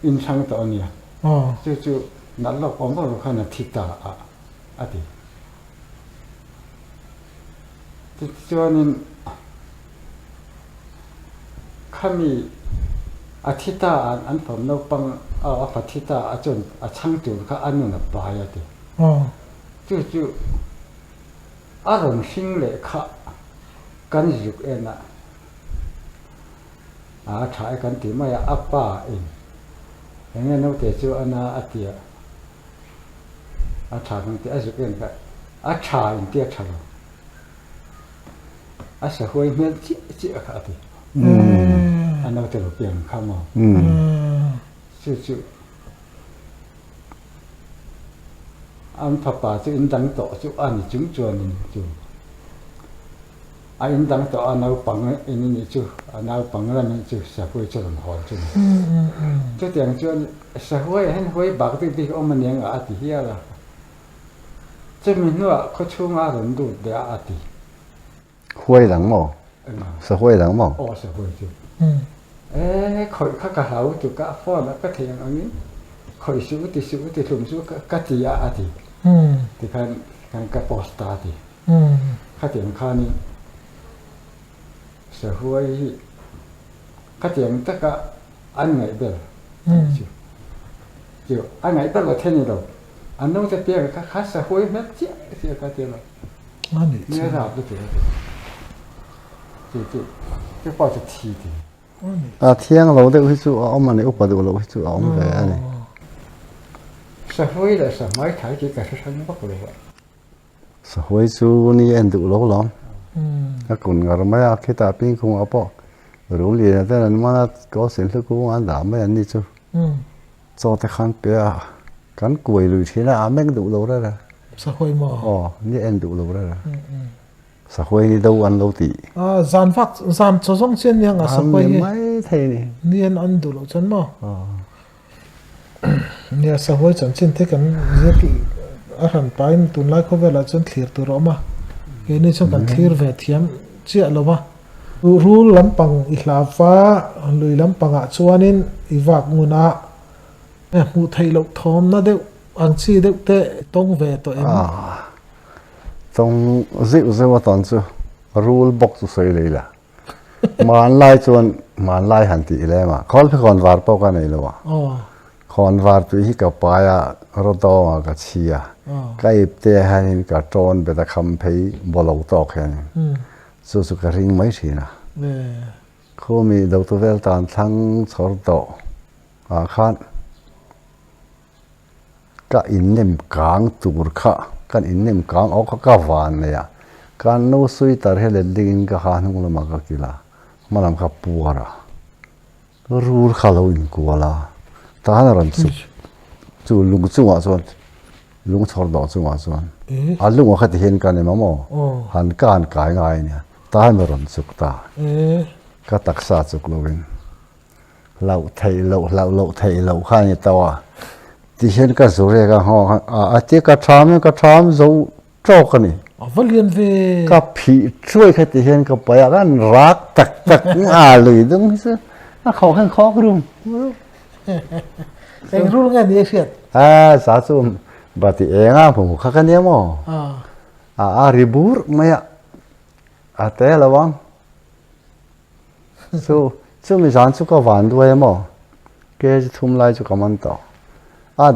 in sang tao nè chứ nãy lúc ông bảo lúc khăn thịt ta đi cho nên kami thịt ta ăn phẩm nấu bằng phải thịt ta chọn chăng chọn cái ăn nó bài đi chứ sinh lệ khá cần dục em trái cần tìm mà ba em nghe nói thế chứ anh tiệt trái cần tìm dục em cái trái em tiệt trái rồi sẽ hơi miễn chỉ khá thì anh nói thế là biển không chứ anh papa chứ in đăng tổ chứ anh chúng chuẩn chứ anh in đăng tổ anh nào bằng in như chứ anh nào bằng là như chứ xã hội cho làm hỏi chứ chứ tiếng chứ xã hội hay hội bạc thì ông mình nhận ở thì here là chứ mình nữa có chung ở gần đủ để ở thì hội lắng mò xã hội lắng mò xã hội chứ khỏi các cái hậu từ các phone các thằng anh ấy khỏi số thì thùng số các gì thì kan cái posta thì các tiếng khan xã hội các tiếng tất cả anh ngày bữa chiều anh ngày bữa là thế này rồi anh nói sẽ biết các xã hội mất chết thì cái tiếng là nghe ra được thì cái bao giờ thì thiang lâu đấy chú ông mà này úp vào được lâu chú ông về này xã hội là xã hội thái chỉ cả sự bắt đầu vậy xã hội chú ni anh được lâu lắm các con người mấy cái ta pin không ở bỏ rồi liền là thế là mà có sinh lực cũng ăn đảm mấy anh đi chú cho tới khăn bia cắn củi rồi thế là mấy cái đủ lâu đó là xã hội mà ni anh đủ lâu đó là xã hội ni đâu ăn lâu tỷ gian phát gian cho xong chuyện nha xã hội mấy thầy này ni ăn đủ lâu chân mà nhà xã hội chẳng trên thế cần rất hẳn pain tuần lại có vẻ là chân clear từ đó mà cái này trong cần clear về thiam chia lo mà rule lắm bằng ihlafa lười lắm bằng ạ cho nên ivak nguna mu thầy lộc thom na đều ăn chi đều tệ tông về tụi em tông dịu dịu toàn chứ rule box tu soi lấy là mà lai hẳn tỷ lệ mà khó phải còn vào bao cái này luôn còn vào tụi hi cả bài rồi đó cả chia cái tệ hay cả tròn bây giờ không thấy bao lâu to cái này số cái ring mấy gì nè khôngมีđầu tư về tàn thăng số đó khăn cái in nem cang tour kha cái in nem cang ở cái van này cái nô suy tar hay là đi cái hàng không làm cái gì là mà làm cái bùa ra rùa Halloween của là ta là làm chú lùng chú à xuân lùng chор đó chú à xuân lùng ở cái hiện cái này mà mò hắn cái ngay nè ta là làm chú ta cái đặc sắc chú luôn lậu thầy lậu khai như tao à thì hiện cái số này cái họ tiếc cái trám dấu trâu cái này vẫn liên về cái phỉ chui cái thì hiện cái bây giờ cái rác tắc lười đúng chứ nó khó cái luôn anh rule nghe đi phiệt giá sum berartiผมkan dia mau ribur maya teh lawang so misan suka van dua mo ke thum lai chu kaman to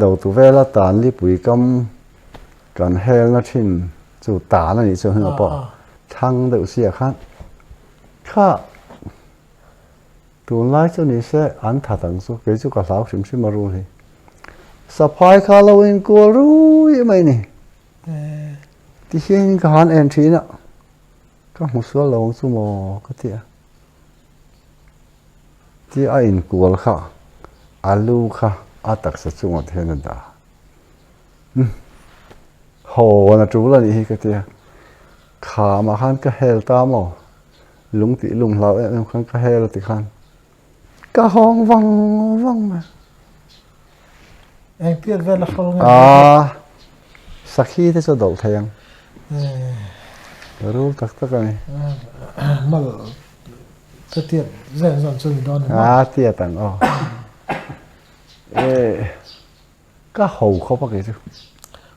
đầu tu vela tan li pui kam kan hel na thin chu ta na ni chu hna po thang deuh sia khan kha tu lai chu ni se an tha tang chu ke chu ka lau sim maru hi supply Halloween cô rui mày nè thì hiện cái hắn entry nè có một số lồng số mò có thể thì ai cô khá alu khá tắc sát chung thế nên đã hồ là chú là gì cái thể khá mà hắn cái hell ta mò lúng tị lúng lão em hắn cái hell thì hắn cái hong văng mà anh tiếc về là không nghe sakhi thế sao đầu thèn rồi tắc này mà cái tiếc dễ dọn chân đó tiếc tặng cái hầu khó bắt cái chứ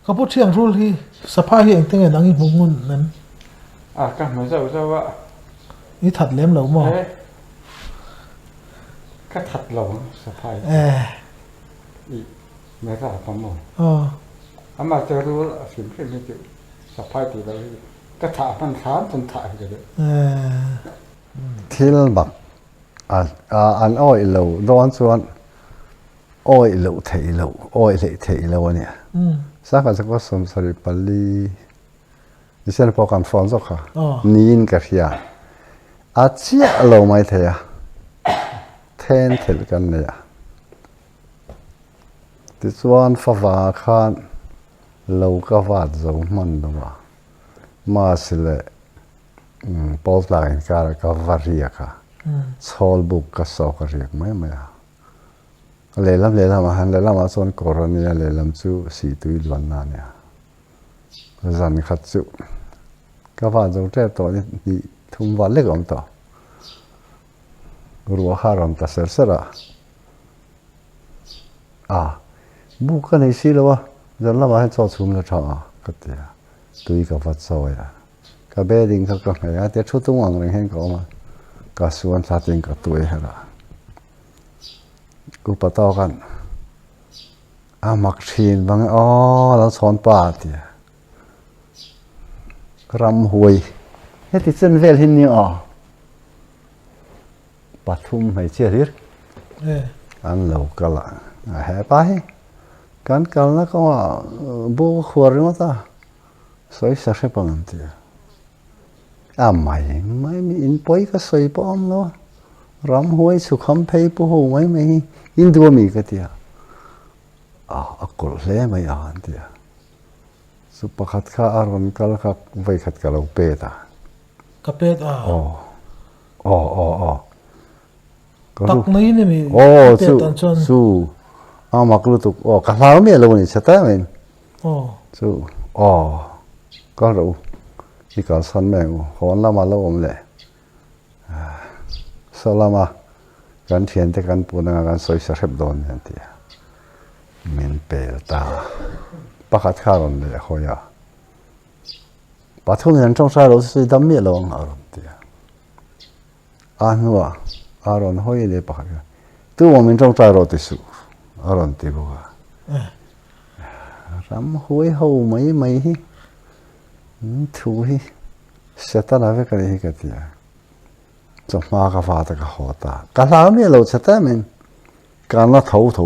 có bút chiang rule hi sapa hi anh tiếng anh đang in ngun nên cái mà dâu ạ ít thật lém lẩu mò cái thật lẩu sapaไม่ทราบผมหมดอามาจะรู้ละสิ่งที่ไม่จุสภาพที่เราก็ถามมันถามจนถ่ายเลยทิลบักอันอ้อยเหลวร้อนส่วนอ้อยเหลวเทเหลวอ้อยเละเทเหลวเนี่ยสักก็สมสริปลีดิฉันพอกันฟอนสักค่ะนีนกับยาอาเจียเหลวไม่เทียเทนเทลกันเนี่ยที่ส่วนฟ้าขันเราก็วาดจงมันดูว่ามาสิเลปอลไลน์ก็วารีค่ะชอลบุกก็สอกเรียกไม่เลลำหันเลลำมาส่วนกรณีเลลำจูสีตุยล้วนนั่นเนี่ยจันขัดจูก็วาดจงเจ้าตัวนี้ทุ่มวันเล็กองตัวรัวหารอนตัดเสือบุกกันในสิแล้ววะจันละมาให้จอดชุมแล้วช่างก็เดียตุยกับวัดซอยก็เบดิ้งเขาก็ให้เดี๋ยวชุดตุ้งวังเรื่องเห็นเขามาก็ส่วนสัตว์เองก็ตุยให้ละกูปะต่อกันมักชีนบางเราสอนป่าเดียรำหวยเฮ้ยที่เส้นเวลหินนี่ปัทุมให้เชื่อริอันเราก็ละแห่ไปกันแล้วก็ว่าบุกขวดมั้งตาสวยสักแค่ปังเดียไม่มีอินปอยก็สวยป้อมแล้วรำหวยสุขมเพย์ปูหูไม่อินดัวมีก็เดียกลเล่ไม่อ่านเดียสุปขัดข้าอารมณ์กัลขับไว้ขัดกับเราเปตากับเป็ดตักนี้นี่มีสู้มักรู้ตุกกะลาวมีอะไรนี่ใช่ไหมสู้ก็รู้ที่การสันแมงคนละมาแล้วผมเลยสลามาการเทียนแต่การปูนังการสวยสดโดนอย่างที่มินเปลตาปากข้าวมันเลยเขาอยากปัจจุบันจงใช้รถสุดดำมีลงอารมณ์ที่นัวอารมณ์ห้อยเลยปากตัวมันจงใช้รถที่สุดอารมณ์ที่บัวรำห้อยหูไม่ถูกเสตนาเวกันที่กันที่จงมากระฟาตกระหัวตากะลามีเราเสตมันการละเท่าเ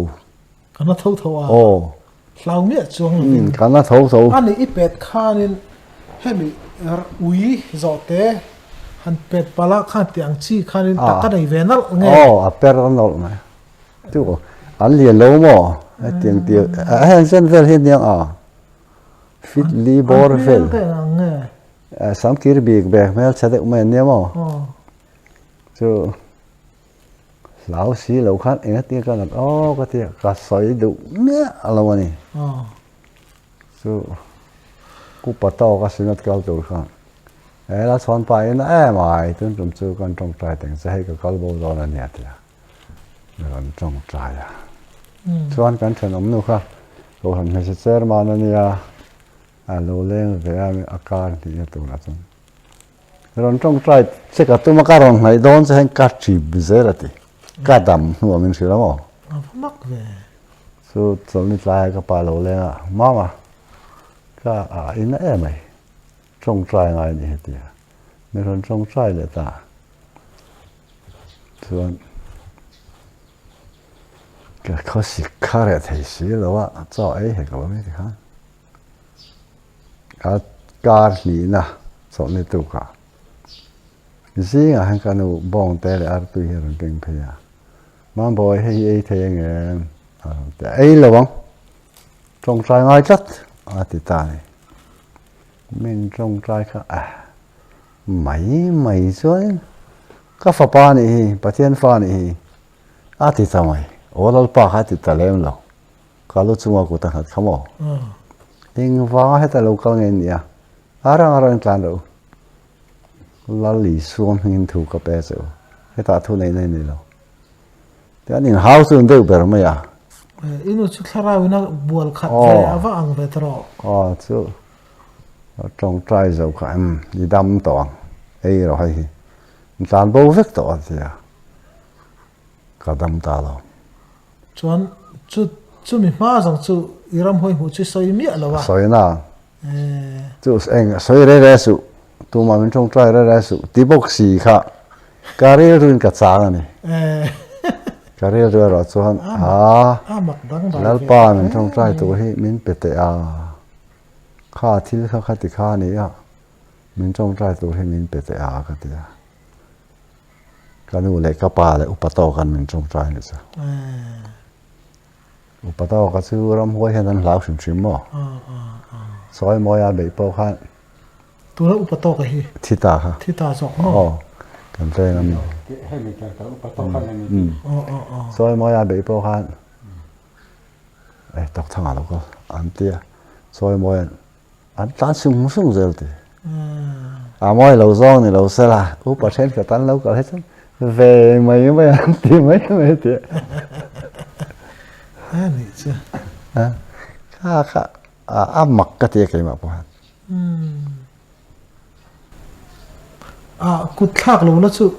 ราเนี่ยจงการละเท่าอันนี้อีเป็ดข้านี่ให้มีอุ้ยจอดเตะหันเป็ดปลาข้าเตียงชี้ข้านี่ตักกันในเวนัลไงเป็ดนั่นไหมตัวอันเรียนรู้มั้งเตียงเส้นเฟลเห็นยังฟิตลีบอร์เฟลสามกิรบีกแบกแมวเสด็จมาเนี่ยมั้งจู่ lão xí lão khát ấy tiếng cái là cái tiếng cá sỏi đủ nhá lâu này so cú bắt tàu cái sinh nhật cao tuổi khăn ấy là chọn bài nó mày tôi chúng tôi còn trồng trái tiếng sẽ hay cái câu bao giờ là nhẹ thì còn trồng trái à chọn cái chuyện ông nữa rồi hắn hay sẽ mà nó nha lâu lên về akan thì tôi là chọn rồi trồng trái sẽ cả tôi mà cái rong này đón sẽ hay cắt chìm dễ là thì cắt đầm của mình xíu lắm à mắc về so chọn đi lại cái bài lâu lên à mà cái in mày trồng trái ngay như thế mình còn trồng trái để ta chọn cái khó xí khá là thấy xí rồi á cho ấy hay cái gì khác cá gì nè chọn đi tụ cả gì à hàng cái nó bông tê lại ăn tùy hưởng kinh phí à mà bồi hay ấy thế nghe ấy là bông trồng trái ngay chất thì ta này mình trồng trái khác mấy rồi các pha pa này bắt thiên pha này thì sao mày ở đâu pa thì ta làm lo cả lúc chúng ta cũng không có nhưng vào hết là local nghe nhỉ arang plan đâu là lý xuân hình thu cái bé rồi hết ta thu này lo thế anh house luôn đâu bờ mà ya inu chu thara wina bual khat ve ava ang ve tro chu trồng trái dầu cả đi đâm tỏng ấy rồi hay làm bố vết tỏng thì cả đâm ta rồi chuan chu mi ma rằng chu iram hoi hu chu soi mi lo wa soi na chu anh soi re su tu mà mình trồng trái re su tí bốc xì khá cà ri ruin cả sáng này cà ri rồi chuan mặc đắng lal pa mình trồng trái tu hi mình bete khá thil khá thì khá này mình trồng trái tu hi mình bete cái gì cái nu lấy cái pa lấy upato kan mình trồng trái này sao upato cái sự ram hoi hen lao sim mà soi moi bị bao khan tu la upato cái hi thita sok no kan te ngam hay mình cái upato kan này soi moi bị bao khan tóc thang à lo anh tia soi moi anh tan sung rồi thì moi lâu gió này lâu xe là percent cái tan lâu cả hết về mấy anh tìm mấy thì này chứ khá mặc cái tiệc cái mà cút thác lâu là chú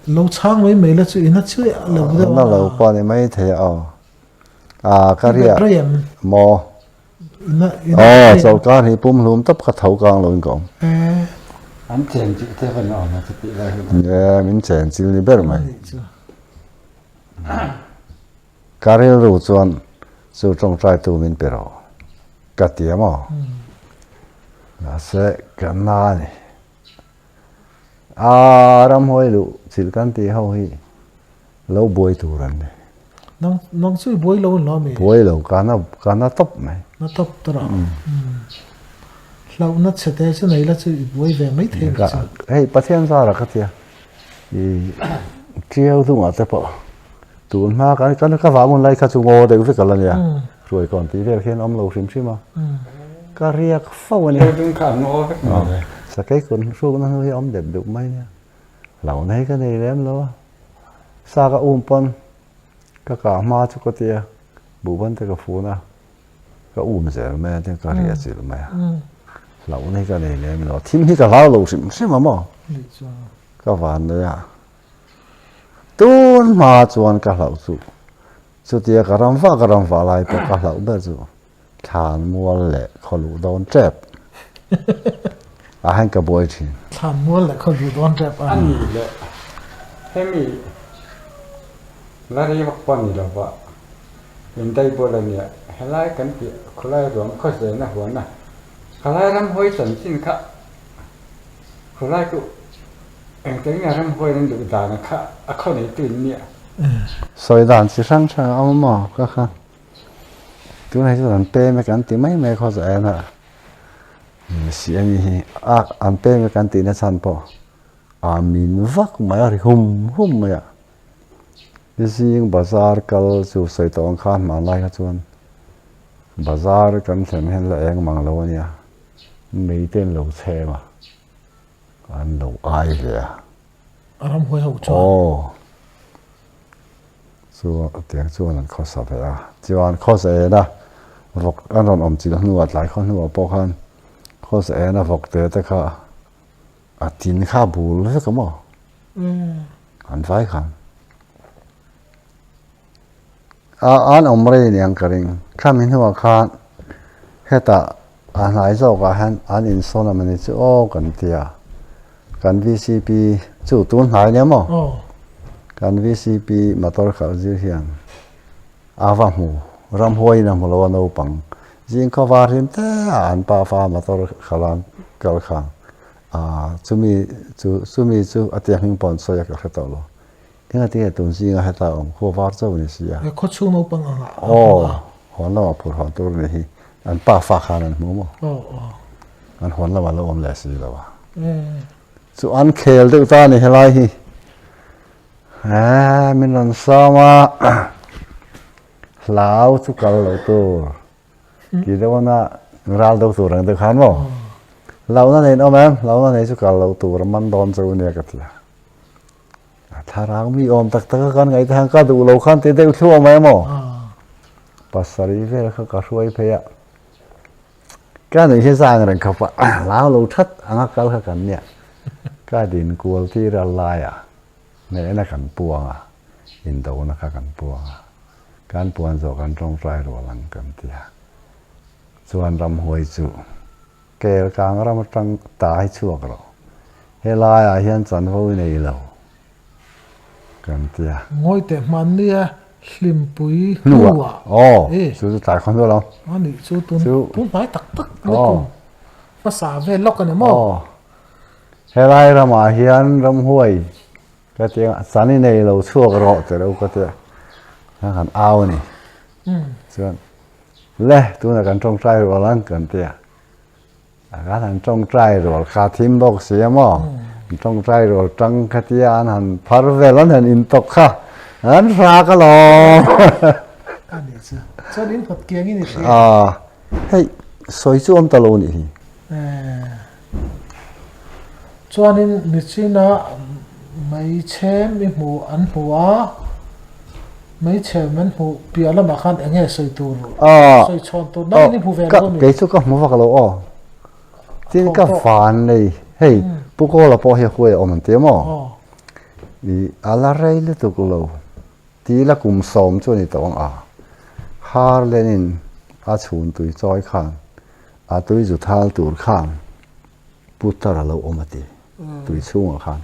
lâu chang mấy là chú in chú lâu đó nó lâu qua này mấy thế cái gì mò sau cái thì bùm lùm tấp cái thấu càng luôn còn anh chèn chịu thế phần nào mà thực bị lại mình chèn chịu đi biết mày cái gì rồi chuan chú trồng trái tu mình biết rồi cái tiệm mà là sẽ cái này ram hoi lu chil kan ti ho hi lo boi tu ran ne nong chui boi lo lo me boi lo kana top mai nó top tra lâu nó sẽ thế chứ này là chui boi về mấy thế hey pathian ra ra cái tia chiêu tu ngã tập tu ma cái vả muốn lấy cái chung ngô để cái lần nha rồi còn tí về khi ông lâu xím xí mà cái riêng phao này đừng khả ngô cái này sa cái con số nó hơi ấm đẹp được mấy nha lão này cái này lắm lo sa cái pon cái cả ma cho cái tia bù vấn cái phù na cái dễ mà cái cái riêng dễ mà lão này cái này lắm lo thêm cái lão lâu xím mà cái ván đấy tuôn mà chuan cái lão chú tia cái ram phá lại cái lão đó chú thàn mua lệ khó lù đón chép anh cái bôi thì thàn mua lệ khó lù đón chép anh nghĩ lệ thế mi là đi học quan gì đâu vậy hiện tại bữa này nè hay là cái gì khó lại rồi khó dễ na huấn na khó lại làm hoi sẵn xin khá khó lại cũng anh thấy nhà làm hoi nên được đàn khá khó này tuyển nhẹ soi đàn chỉ sang ông mà các khăn tôi này cho anh pe mấy cái tí mấy khó dễ nè si anh anh pe mấy cái tí nó san po mình vác máy ở hum mày riêng bazar kal chu soi tong khan ma lai ha chuan bazar kan thlen hen la eng mang lo ania mei ten lo che ma an lo ai le ram hoi ho cho oh chu tiang chuan an khosa ve a chuan khosa e na vok an ron om chil hnuat lai khon hnu po khan khosa e na vok te ta kha a tin kha bul ve ka mo an vai khan an omre ni ang karing khamin huwa khan heta an lai zo ka han an in sona mani chu o kan tia kan VCP chu tun hai ne mo kan VCP motor khal ji hian awa mu ram hoi na mo lo no pang jing kha war him te an pa fa motor khalan kal kha chumi chu atia hing pon so ya ka khata lo tinga ti tun si nga heta om kho war zo ni si ya kho chu no pang anga hon la phur hon tur ni hi an pa fa khan an mu mo an hon la lo om le si lo wa chu an khel de ta ni helai hi min an sama lao chu kal lo tu ki de wana ral do tu rang de khan mo lao na nei no mem lao na nei chu kal lo tu man don chu ne ka tia tharang mi om tak tak kan ngai thang ka du lo khan te de thu mai mo pasari ve kha ka ruai phe ya ka nei he sang ran kha pa lao lo that anga kal kha kan ne ka din kual ti ra la ya ne na kan puang a in do na kha kan puang a kan puan zo kan tong trai ro lang kan tia chuan ram hoi chu kel kang ram tang tai chuak ro he la ya hian chan ho nei lo kan tia ngoi te man nia hlim pui nuwa chu tai khon lo ani chu tun mai tak tak le ko pa sa ve lok ani mo he lai ra ma hian ram hoi ka tia sani nei lo chuak ro te lo ka tia han ao ni chuan le tu na kan tong trai ro lang kan tia ga han tong trai ro kha thim bok sia mo tong trai ro tang ka tia an han phar velan han in tok kha an ra ka lo ani cha din phat kiang ni hei soi chu om ta lo ni hi chuanin ni china mai chem mi mu an huwa mấy chèo mình hụ bia là mà khăn nghe soi tu soi chọn tu nó đi hụ về đâu cái số có một vài lỗ tin cái phản này hey bố cô là bao nhiêu tuổi ông tiếng mà vì ala ray là tu lâu tí là cùng sống cho nên tao har lên chun tuổi choi khang tuổi dù thal tuổi khang bút ta là lâu ông tí tuổi xuống khang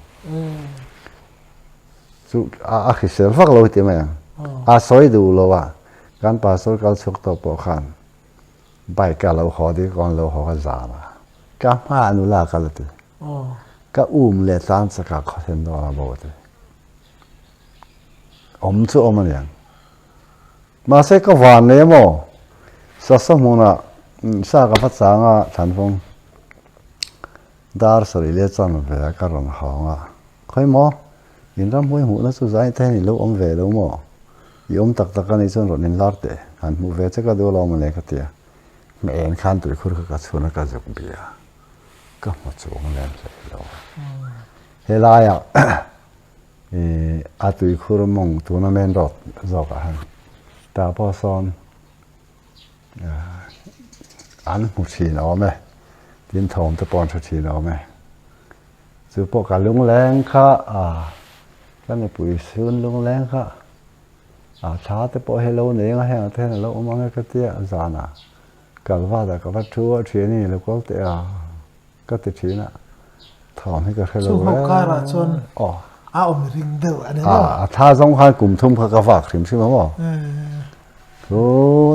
chú khi sẽ phát lâu tiếng mày soi du lo wa kan pa sol kal chok to po khan bai ka lo ho di kon lo ho za ma ka ma anu la ka ti ka le tan sa ka kho sen do la bo te om chu om yang ma se ka van ne mo sa mo na sa ka phat sa nga than phong dar sari le chan ve ka ron ha nga khoi mo in ram hoi hu na chu zai the ni lo om ve lo mo yom tak tak ani chon ron in larte han mu ve chaka do lo ma le ka tia me en khan tu khur ka chuna ka jok bia ka mo chung le lo he la ya a tu khur mong tu na men rot zo ka han ta po son an mu chi no me tin thom te pon chi no me chu po ka lung leng kha ka ne pui sun lung leng kha cha te po hello ne nga he te lo ma nga ka tia zana kalwa da ka va chu thie ni lo ko te ka te thina thom he ka hello chu ho ka ra chon om ring do ani no tha jong khan kum thum kha ka va khrim si mo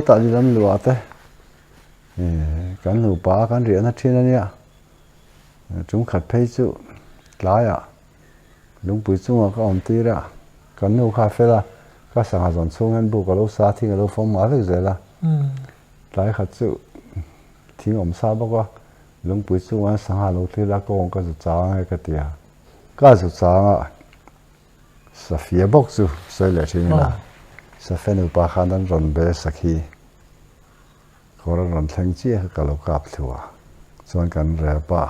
ta di lam lu ate kan lu pa kan ri na thina nia chung khat phei chu la ya lung pui chu ka om ti ra kan nu kha fe la ka sang zon chung hen bu ka lo sa thi ka lo fom ma ve zela lai khat chu thing om sa ba ko lung pui chu an sang ha lo thi la ko ka chu cha ngai ka tia ka chu cha nga sa fia bok chu sai le thing na sa fenu pa khan dan ron be sakhi koran ron thleng chi ka lo kap thua chuan kan re pa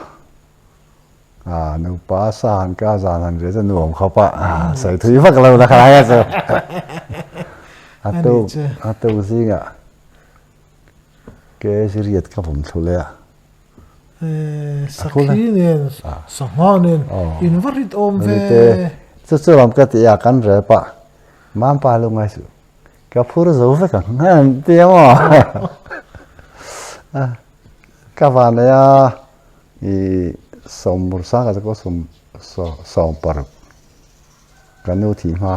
nu pa san ka zan han re nuam kha pa sai thui vak lo na kha ya chu atu zinga ke siriat ka vom thule a sakhi nen sangha nen invarit om ve chu lam ka ti ya kan re pa mam pa lu ngai su ka phur zo ve ka ngan ti mo ka va ne ya i som bursa ka ko som par ka nu thi ma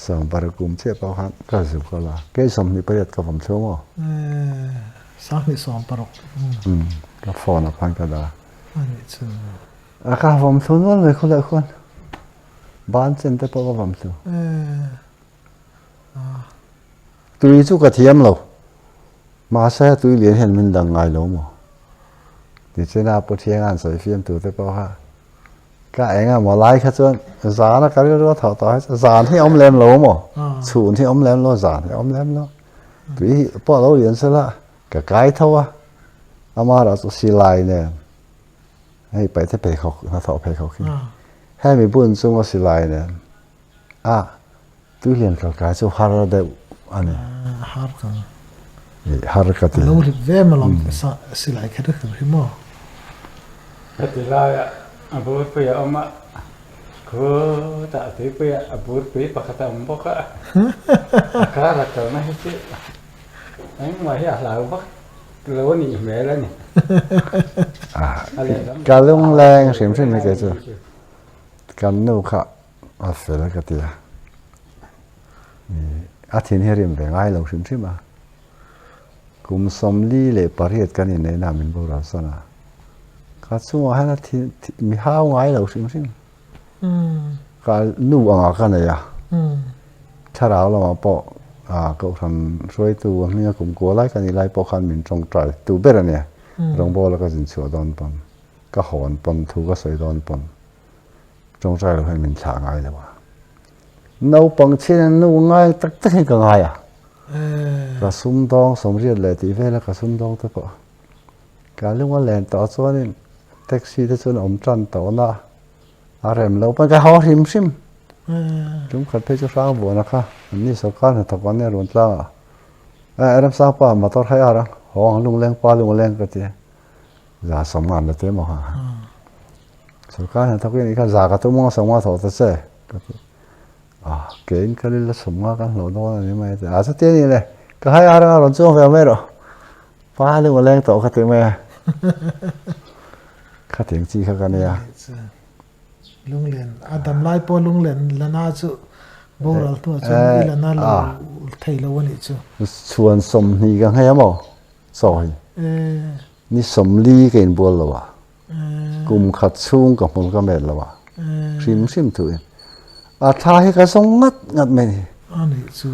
som par kum che pa han ka zu ko la ke som ni pa yat ka vom thlo mo sang ni som parok ka phone pan ka da ani chu ka vom thlo no le khol khon ban chen te pa ka vom thlo tui chu ka thiam lo ma sa tui lian hen min dang ngai lo mo ti chena po thiang an soi fiam tu te pa ha ka enga mo lai kha chuan za na ka ro tho to zan hi om lem lo mo chun hi om lem lo zan hi om lem lo tui po lo lian sa la ka kai tho a ama ra chu si lai ne hei pai te pe khok na tho pe khok hi hai mi bun chung o si lai ne tui lian ka kai chu har de ani har ka ti lo ri ve ma long sa silai kha de hi mo cái tỷ lệ bữa bây giờ ông ạ cứ tại thế bây giờ bữa bây bạc ta ông bóc á khá là cỡ này chứ anh mà hiểu là ông bóc lâu nị mẹ lên nè ka lung lang sim sim ke chu kan nu kha fe la ka ti thin herim ve ngai lo sim sim a kum som li le pariat kan in nei na min bo ra sana ka chu ha na thi mi hao ngai lo sim sim ka nu anga ka ne ya tharao lo ma po ko than roi tu mi kum ko lai ka ni lai po khan min trong trai tu ber ne rong bo la ka jin chu don pon ka hon pon thu ka soi don pon trong trai lo hai min tha ngai le wa nấu bằng trên nấu ngay tất tất cả ngay cả sum dong sum riết lại thì về là cả sum dong thôi po cả lúc mà lên tàu cho nên taxi đó cho ông trăn tàu na rem lâu bằng cái hao rim sim chúng khát phải cho sáng buồn na khaนี่สกัดให้ทักวันนี้รุ่นละเริ่มทราบป่ะมาต่อให้อะไรห้องลุงเล้งป้าลุงเล้งก็ที่จะสมงานเลยเต็มหมดสกัดให้ทักวันนี้ก็จากตัวมั่งสมงานถอดเสื้อก็ที่เก่งก็เลยละสมงานกันหลอนๆนี่ไม่แต่อาจจะเตี้ยนี่เลยก็ให้อะไรรุ่นช่วงเฟลไม่หรอป้าลุงเล้งต่อก็เต็มไหมข้าถึงจีข้ากันเนี่ยลุงเล่นอาดัมไล่ปอลุงเล่นละน่าจะโบราณตัวจุนี่ละน่าเราไทยเราวันนี้จูชวนสมนี่กันให้มั้งสอยนี่สมลีกันบัวละวะกุมขัดชุ่งกับมันก็เม็ดละวะชิมชิมถุยท้ายก็ส่งงัดไม่นี่อันนี้จู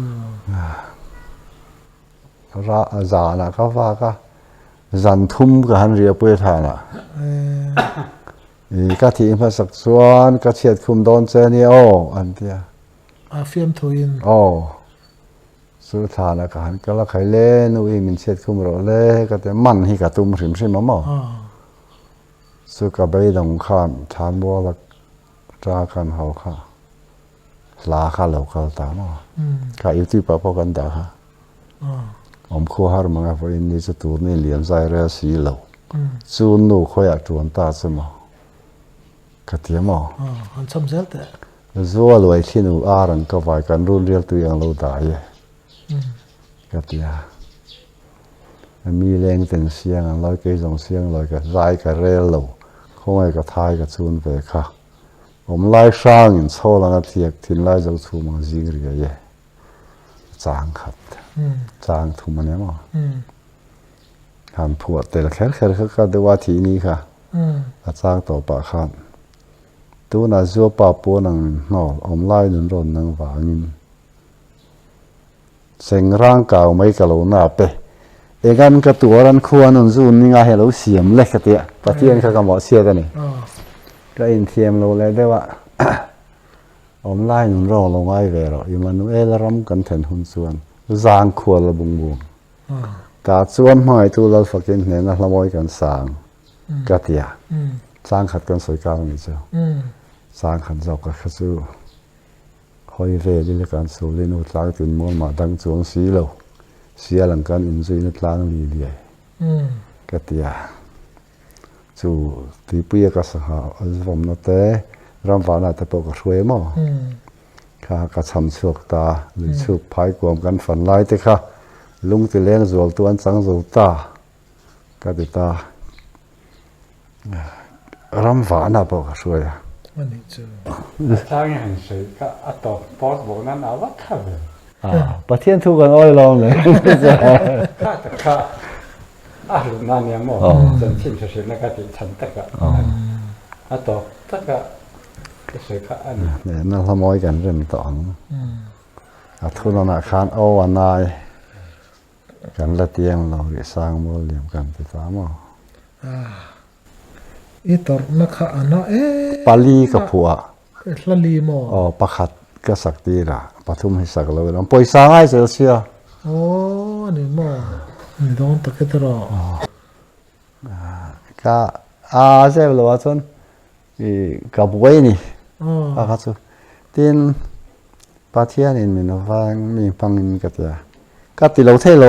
ราจานะเขาว่าก็จันทุ่มกับฮันเรียบเวทานะก็ที่มาสักส่วนก็เฉียดคุมโดนเจนี่โออันเดียเฟียมทุยนสุดท้ายนะกันก็ละใครเล่นอุ้ยมันเช็ดคุมรอเล่ก็แต่มันที่กระตุ้มริมริมมั้งสุดก็ไปดงข้ามทานบัวละจ้ากันเขาค่ะลาข้าเหล่าเขาตามข้าอยู่ที่ป่าพอกันด่าค่ะผมคู่หาร์มังอ่ะเพราะอินนี้จะตัวนี้เลี้ยงใจเรือสีเหล่าจูนนูคอยอยากจวนตาเสมอกระเทียมอันสมเสร็จแต่ซัวรวยที่หนูรังก็ไว้กันรุ่นเรียลตัวอย่างเราได้ก็ที่มีแรงเต็งเสียงลอยเกยส่งเสียงลอยกับไล่กับเรลเราคงไอ้กับทายกับซูนไปค่ะผมไล่สร้างอินโซลังเทียกทิ้งไล่เจ้าทูมังจิงเรียจางขัดจางทุ่มมันเนี่ยมั้งหันผัวแต่ละแค่เขาก็ดูว่าทีนี้ค่ะจางต่อปากขันตัวน่าจะป้าปูนังนออมไล่นุนรนนังวางินเสียงร่างกายไม่กระโลน่าเปเอกันกระตัวรันควรนุนซูนนี่ไงเราเสียมเล็กกระเตียปะเทียนเขาก็หมอเสียกันนี่ก็อินเทียมเราเลยได้ว่า online rong long ai về rồi Emmanuel ram kan then hun chuan giang khual la bung bung ta chuan mai tu lal fakin ne na hlamoi kan sang katia sang khat kan soi ka ni chu sang khat zau ka khachu hoi ve li le kan su le no tlang tin mon ma dang chuang si lo sia lang kan in zui na tlang li li katia chu ti puya ka sa ha azvom na te ram va na te po ka hruai mo kha ka cham chuak ta lui chuk phai kuam kan fan lai te kha lung ti leng zual tu an chang zo ta ka ti ta ram va na po ka hruai anh chu sang hàng sấy cả ở tổ post bộ nan áo vắt thà về pa thiên thu kan oi lom le khá tất cả lúc nan nhà mò dân chim sấy sấy nó cái gì chắn tất cả ở tổ tất cả cái sấy cả anh ne na hlamoi kan rem ton thu na khan o anai kan la tiang lo ri sang mo liam kan ti ta mo itor na kha ana pali ka phua hlali mo pakhat ka sakti ra pathum hi sak lo ram poisa ngai sel sia ni mo ni don ta ke tro ka se lo wa chon i ka buai ni ka chu tin pathian in min wang mi pangin ka tia ka ti lo the lo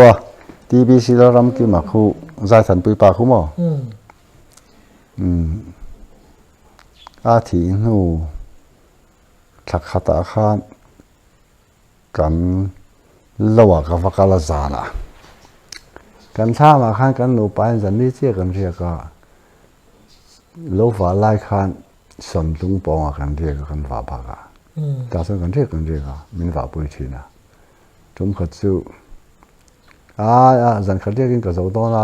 TBC lo ram ki ma khu zai than pui pa khu mo a thi nu thak khata khan kan lawa ka vakala zana kan tha ma khan kan nu pain zan ni che kan ria ka lo va lai khan som tung pong kan ria ka kan va ba ka ta san kan ria ka min va pui thina tum khat chu zan khat ria kin ka zo do na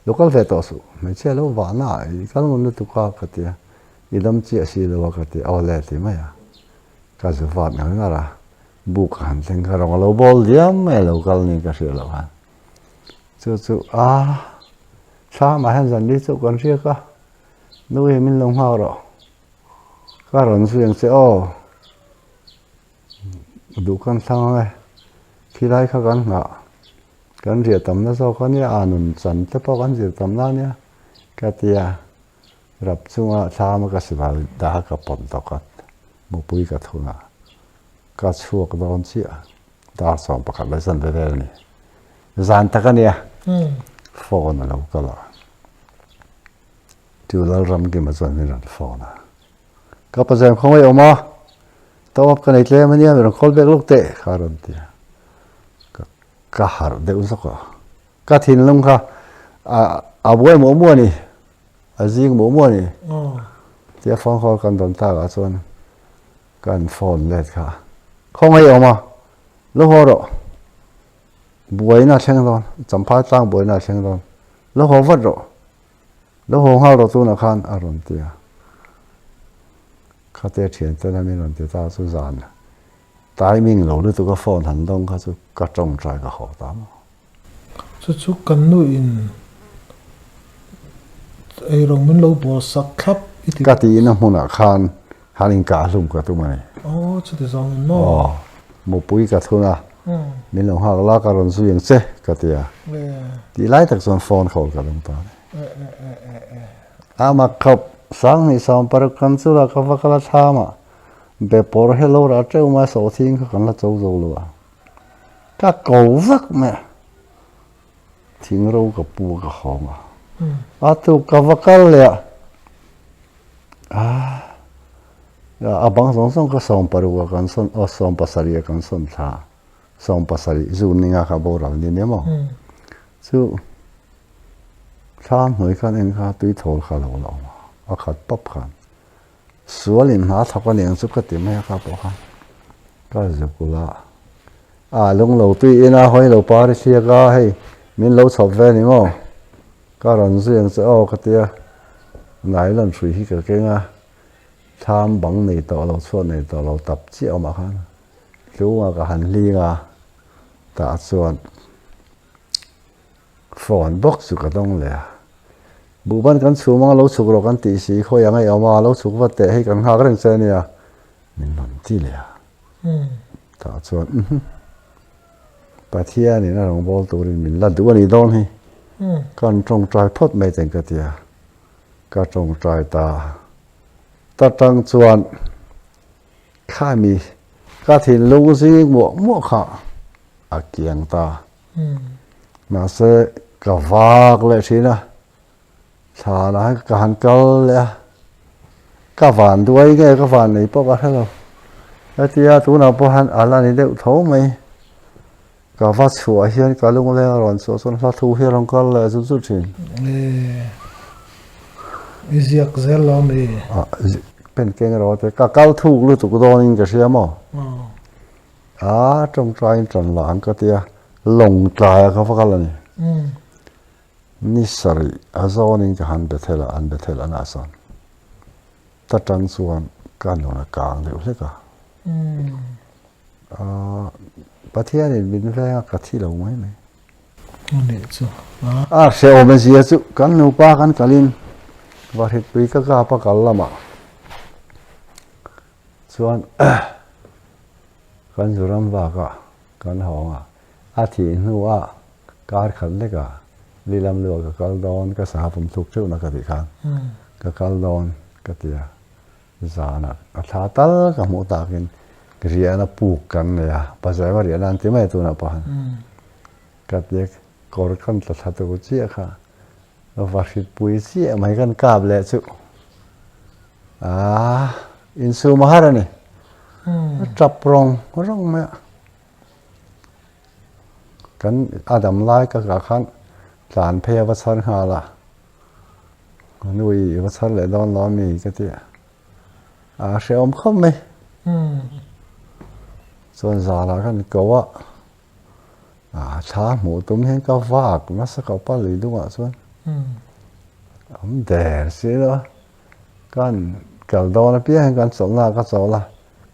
local ve to su me che lo va na I kan ngun tu ka ka tia idam chi asi lo ka tia awle ti ma ya ka zu va na ra bu kan teng ka rong lo bol diam me local ni ka se lo ha chu sa ma han zan ni chu kan ria ka nu he min long ha ro ka ron su yang se du kan sang ai khi lai kha kan nga kan ria tam na so kan ya anun chan te po kan ria tam na nia ka tia rap chunga thama ka siwal da ka pon to ka mo pui ka thuna ka chuak don chi da som pakhat la san ve ni zan ta ka nia phone lo ka la tu la ram ki ma zan ni ran phone ka pa jam khoi oma to ka nei tle ma nia ron khol bek lok te kha ron tia ka har de usako ka thin lung kha a boy mo ni a jing mo ni tia phone call kan don ta ga chon kan phone let kha khong ai oma lo ho ro boy na theng don champha tlang boy na theng don lo ho wat ro lo ho ha ro tu na khan a ron tia kha te thian te na mi ron te ta su zan timing lo lu tu ka phone han dong kha chu ka tong trai ka ho ta mo chu kan nu in ai rong min lo bo sak khap ka ti na hmuna khan hanin ka hlum ka tu mai chu te zong no mo pui ka thuna min lo ha la ka ron su yang che ka tia ti lai tak zon phone khol ka lung ta ama khap sang ni sam par kan chu la ka va kala thama be por hello ra treu ma so thing ka kan la chou zo lo ka ko vak me thing ro ka pu ka khom a tu ka vakal le a bang song ka som paru kan son o som pasari kan son tha som pasari zu ninga ka bo ra ni ne mo chu tham noi kan en kha tui thol kha lo lo a khat pop khan sualin ha thakwa neng chu ka ti me ka po kha ka zakula lung lo tui ina hoi lo par sia ka hei min lo chop ve ni mo ka ron zu yang che ka tia nai lan thui hi ka ke nga tham bang nei to lo chuan nei to lo tap chi oma khan luwa ka han li nga ta chuan phone box chu ka dong le bu ban kan chuma lo chuk ro kan ti si khoi angai oma lo chuk wa te hei kan ha reng che nia min non ti le ta chuan pathia ni na rong bol turin min la du ani don hi kan trong trai phot mai teng ka tia ka trong trai ta tang chuan kha mi ka thin lu zi mo kha a kiang ta mà sẽ cả vác lại thế nào thà là cả hàng câu lại cả vạn đuôi cái vạn này bao cái đâu cái tia tú nào bao han à là này đều thấu mày cả vác sủa hiền cả lúc này rồi sủa sủa phát thu hiền lòng câu là chút chút chuyện Isiak zel lo mi bên kia rồi thì cả câu thu luôn tụi tôi nên cái gì mà trong trai trần lãng cái tia lồng trai cái phát cái này nisari azonin ka han bethela na son ta tang chuan kan nona kang deuh hleka pathia ni min ve ka thi lo mai mai ni chu se o me zia chu kan nu pa kan kalin wa hit pui ka pa kal lama chuan kan zuram wa ka kan hawanga a thi nu a kar khan leka li lam lo ka kal don ka sa pum thuk cheu na ka ti khan ka kal don ka tia zana a tha tal ka mu ta kin ria na pu kan ne ya pa za wa ria nan ti mai tu na pa ka tia kor kan ta tha tu chi kha wa hit pui chi mai kan kap le chu in su ma har ni trap rong me kan adam lai ka khan tlan phe va san ha la nui va san le don lo mi ka ti se om khom me son za la kan ko wa cha mu tum hen ka vak na sa ka pa li du ma son der si lo kan kal do na pi hen kan sol na ka sol la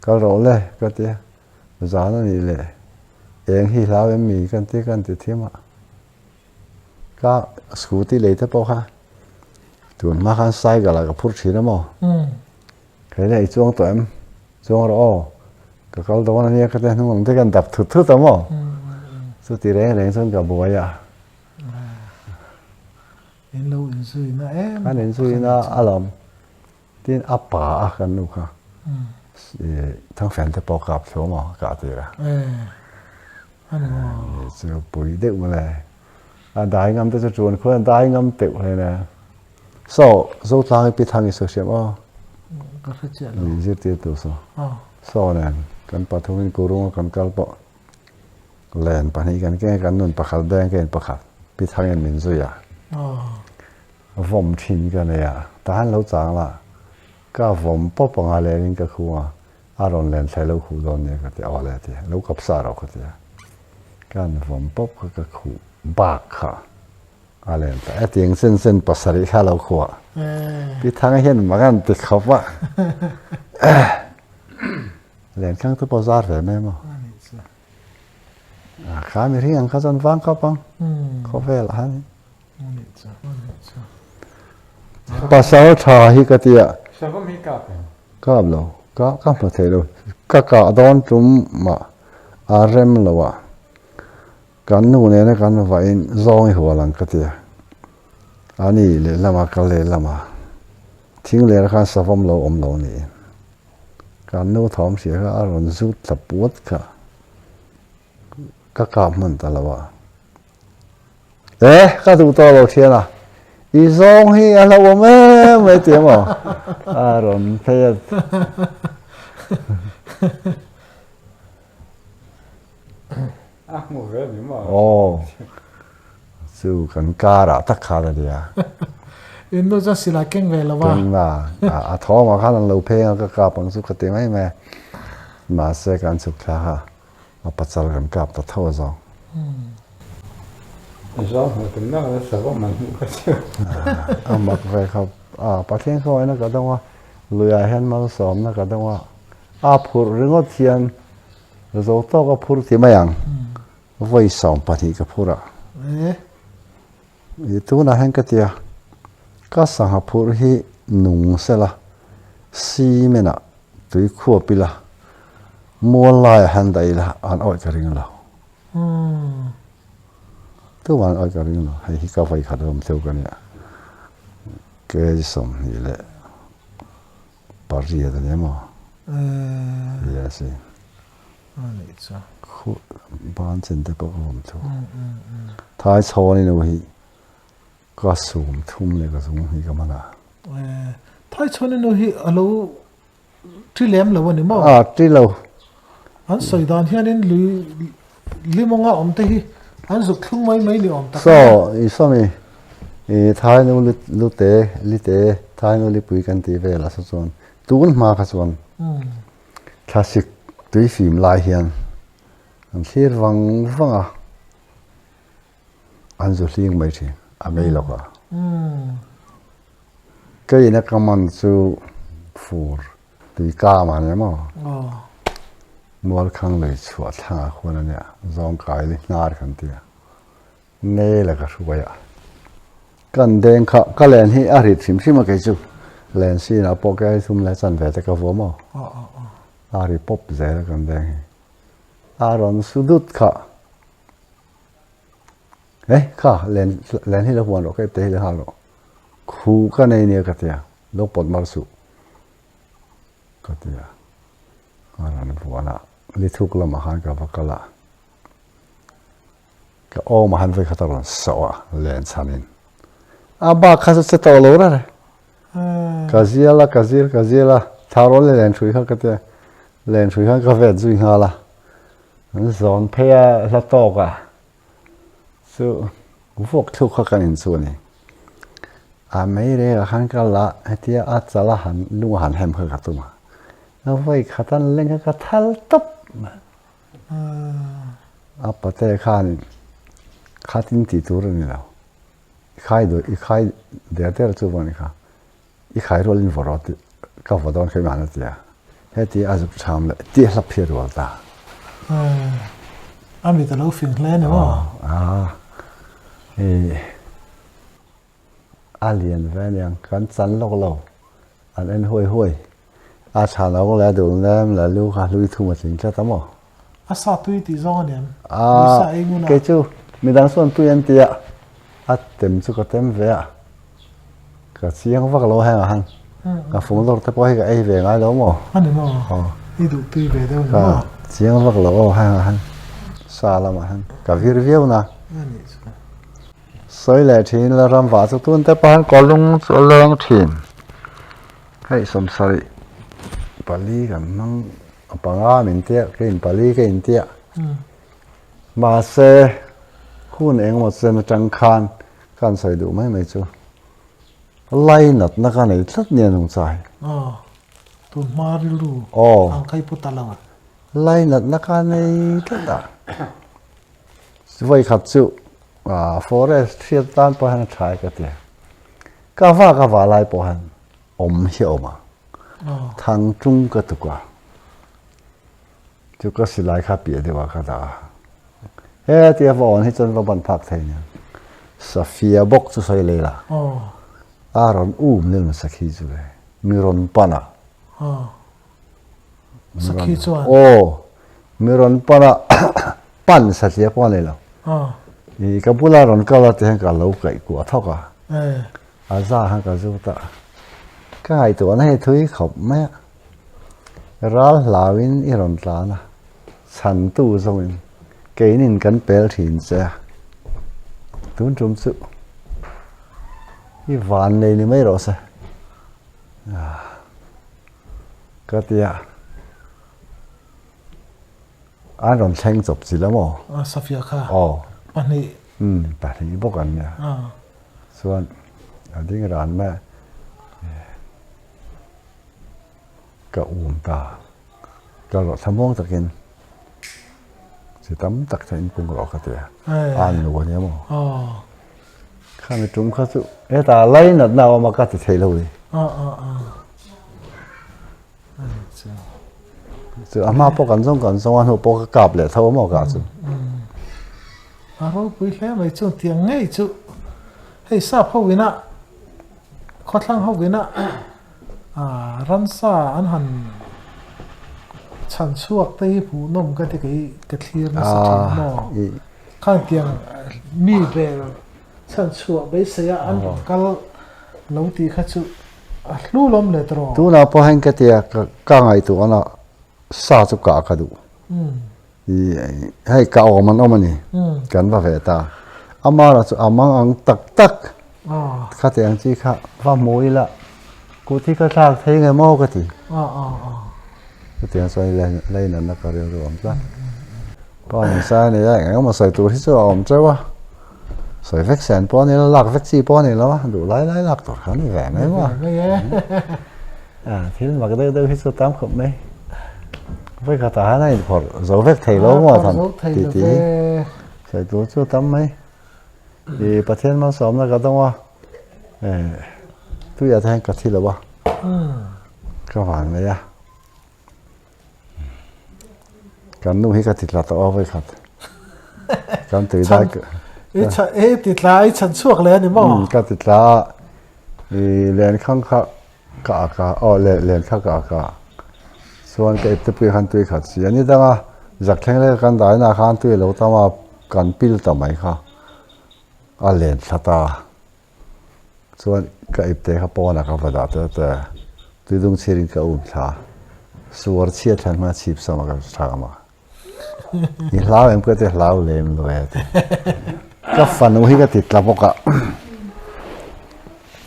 ka ro le ka ti za na ni le eng hi la em mi kan ti thima ka scooty lấy thế bao ha tuần mà khăn sai cả là cái phút chỉ đó mà cái này chuông tụi em chuông rồi cái câu đó này cái này nó không thấy cần đập thụt đó mà số tiền đấy lấy xuống cả buổi in lâu in suy na em anh in suy na alam tin áp bà cái nụ ha thằng fan thế bao cặp số mà cả tiền à anh chứ buổi đêm mà này đại ngâm tới chuồn khơi đại ngâm tiểu này nè số lang bị thằng số xem có phát triển rồi gì tiệt tu số nè kan pathuin kurung kan kalpo len pani kan ke kan nun pakhal bang ke pakhat bị thằng en min zuya vom thin kan ya tan lo chang la ka vom po panga le ring ka khuwa aron len thai lo khu don ne ka ti awale ti lo kap sa ro ka ti kan vom pop ka khu bạc khá lên tại tiếng sen pasari khá lâu khóa bị thằng hiền mà gan tịch khóc á lên khang tu bazar về mẹ mà khá mi riêng khá dân vang khóc băng khóc về là hắn pasal thà hi cái tia sao có mấy cặp cặp lâu cặp mà thế rồi cả đón chúng mà rem lâu à kan nu ne kan va in zong ho lang ka tia ani le lama ka le lama thing le kha savam lo om lo ni kan nu thom sia ka aron zu taput ka man ta lawa ka tu to lo thia na i zong hi ala wo me ti mo aron phe một cái gì mà su kan kara tak khara dia in no just sila keng ve lawa keng la tho ma khan lo phe ka pang su khate mai me ma se kan su kha ha pachal kan kap ta tho zo rồi mình nó sợ có mình cái chứ mặc về khop pathian khoi na ka dong wa luya hen mal som na ka dong wa phur ringot thian zo to ka phur ti mayang voi som pathi ka phura itu na hen ka tia ka sang phur hi nung sela si mena tui khu pila mua lại hành đầy là ăn ỏi cái riêng lâu tôi ăn ỏi cái riêng lâu hay khi cà phê khát hôm theo cái này cái sống như lệ Paris đó nhé mà yes anh ấy sao khu bán trên đây bao hôm theo thái sau này nó hi có sum thum này có sum hi cái mà na thái sau này nó hi alo tri lem lâu anh mà tri lâu anh soi đàn hiện nên lì mong ngã om thế anh dục không mấy đi om ta so so mi thái nó lít tế thái nó lít bụiกันตีvề là sao tuôn mà cái sao classic tuy phim lại hiện anh xịt văng à anh dù liêng mấy thì à mấy lâu à cái này cái mình chú phù tuy cá mà nhá mà mua khang lấy chuột thang khuôn anh nhá dòng cái đi nار khăn tiệt nè là cái số vậy cần đen cái lens hi à rít phim mà cái chú lens hi là bỏ cái zoom lại chân về cái vô mà à rít pop dễ là cần đen à rồi sudut cả cả lens hi là hoàn rồi cái tế là halo khu cái này nè cái tiệt lúc bật mar su cái tiệt à rồi nó hoàn à lý thúc là mà hắn cái vật cái là cái ô mà hắn phải khát rồi sợ lens hanin à ba khát sẽ tao lâu rồi cái gì là tháo rồi lens chui khát cái lens chui khát cái vết chui khát là nó giòn pe là to cả số phục thúc khát cái hình số này à mấy đấy hắn cái là thì à chả là hắn luôn hắn hem khát cái mà nó vậy khát lên cái thal top à bắt đầu khát tin tí tu rồi nào khai để để cho bọn nó khai rồi lên vào cái vào đó cái mà nó tiệt hết thì à giúp chăm lại tiệt là phiền rồi ta anh bị tao lâu phiền lên nữa alien về nhang cắn chắn lâu anh hôi à chả lâu là đủ nem là lưu thu mà chính cho tao mà sao tôi thì do nè cái chú mình đang xuân tôi ăn tiệt tìm chú có tìm về cái gì không vác lâu hay là han cái phun lâu tới bói cái ấy về ngay đó mà anh đi mà đi đủ tôi về đâu mà gì không vác lâu hay là han xa lắm mà han cái review na soi lại thì là làm vả cho tôi tới bán có lung cho lang thìn hay sầm sari Bali cái mang banga mình tiệt cái Bali cái tiệt mà xe khuôn anh một xe nó trăng khan sợi đủ mấy chú lay nát nó cái này rất nhiều nông sản tụi mà đi lu ăn cái bút tao à lay nát nó cái này rất đã vậy khát chú forest thiệt tan po han trái cái tiệt cá vả lại po han hiểu mà thằng trung cái tục à chú có sự lại khác biệt đi vào cái đó hết tiệt vốn hết chân vào bàn phạc thế nhá Safia bốc chú soi lấy là Aaron nên mà sakhi chú đấy miron pana sakhi chú miron pana pan sakhi pana lấy là thì cái bula ron cái là tiếng cái lâu cái của thóc à ra hàng cái gì ta cái tuổi này thôi khóc mẹ ra lawin iron ta na san tu rồi cái nín cắn bèl thìn xe tuôn trúng sự cái van này mấy rồi sao cái tia anh còn thanh chụp gì lắm à Safia kha anh ấy tại thì bốc anh nha xuân anh tiếng rán mẹ cậu ta cậu lọt tham mong tắc in chỉ tắm tắc thành cùng lọt cái tiệt ăn được nhé mà khăn cái chúng khát sự ấy ta lấy nợ nào mà cắt thì thấy lâu đi sự à mà bốc anh xong anh hộp bốc cái cặp lại thâu mà cả sự rồi bây giờ mấy chú tiếng ngay chú hay sao hậu viên ạ khó khăn hậu viên ạ rắn sa anh hẳn ฉันช่วงที่ผู้นมก็ที่กระเทียมสักทีหม้อข้างเตียงมีเบลฉันช่วงไปเสียอันก็เราตีข้าชุลู่ลมเลยตรอตัวน่ะพอเห็นก็เตียก็ไงตัวน่ะซาจุกะกระดูให้กะออกมันออกมานี่กันว่าเวตาอามาละอามังอังตักข้าเตียงจีข้าว่าโมยละกูที่ก็ทากเทงไงโมก็ทีก็เตียงใส่เล่นนั่นนักเรียนรวมกันป้อนใส่เนี่ยไงก็มาใส่ตัวที่จะอมใช่ปะใส่เฟกแสนป้อนนี่แล้วหลักเฟกซี่ป้อนนี่แล้ววะดูไล่หลักตัวเขานี่แหวนไหมวะที่นั่นมาก็ได้ที่สุดตามขบไหมvới cả ta này phật dấu vết thầy lỗ mà thằng tíใส่ตัวชั่วตั้มไหมดีประเทศมันสมแล้วก็ต้องว่าตู้ยาแทงกะทิหรือวะก็ผ่านไหมอ่ะกันนุ่งให้กะทิละตัวเอาไว้ครับกันตื่นได้ก็ติดลายฉันช่วงเลยนี่มั้งก็ติดละเรียนข้างข้ากะเรียนข้างกะส่วนก็จะไปขันตัวขัดเสียนี่ตั้งอ่ะจากแข่งเลยกันได้นะขันตัวเราตั้งว่ากันปิลต่อไหมค่ะเรียนชะตาส่วนก็เตะเขาปอนะครับว่าแต่ตัวตรงเชียรินก็ชาส่วนเชียร์ทันมาชีพสมัครชามาอีลาวเอ็มก็จะลาวเลยมันด้วยก็ฟันอุ้ยก็ติดลำบาก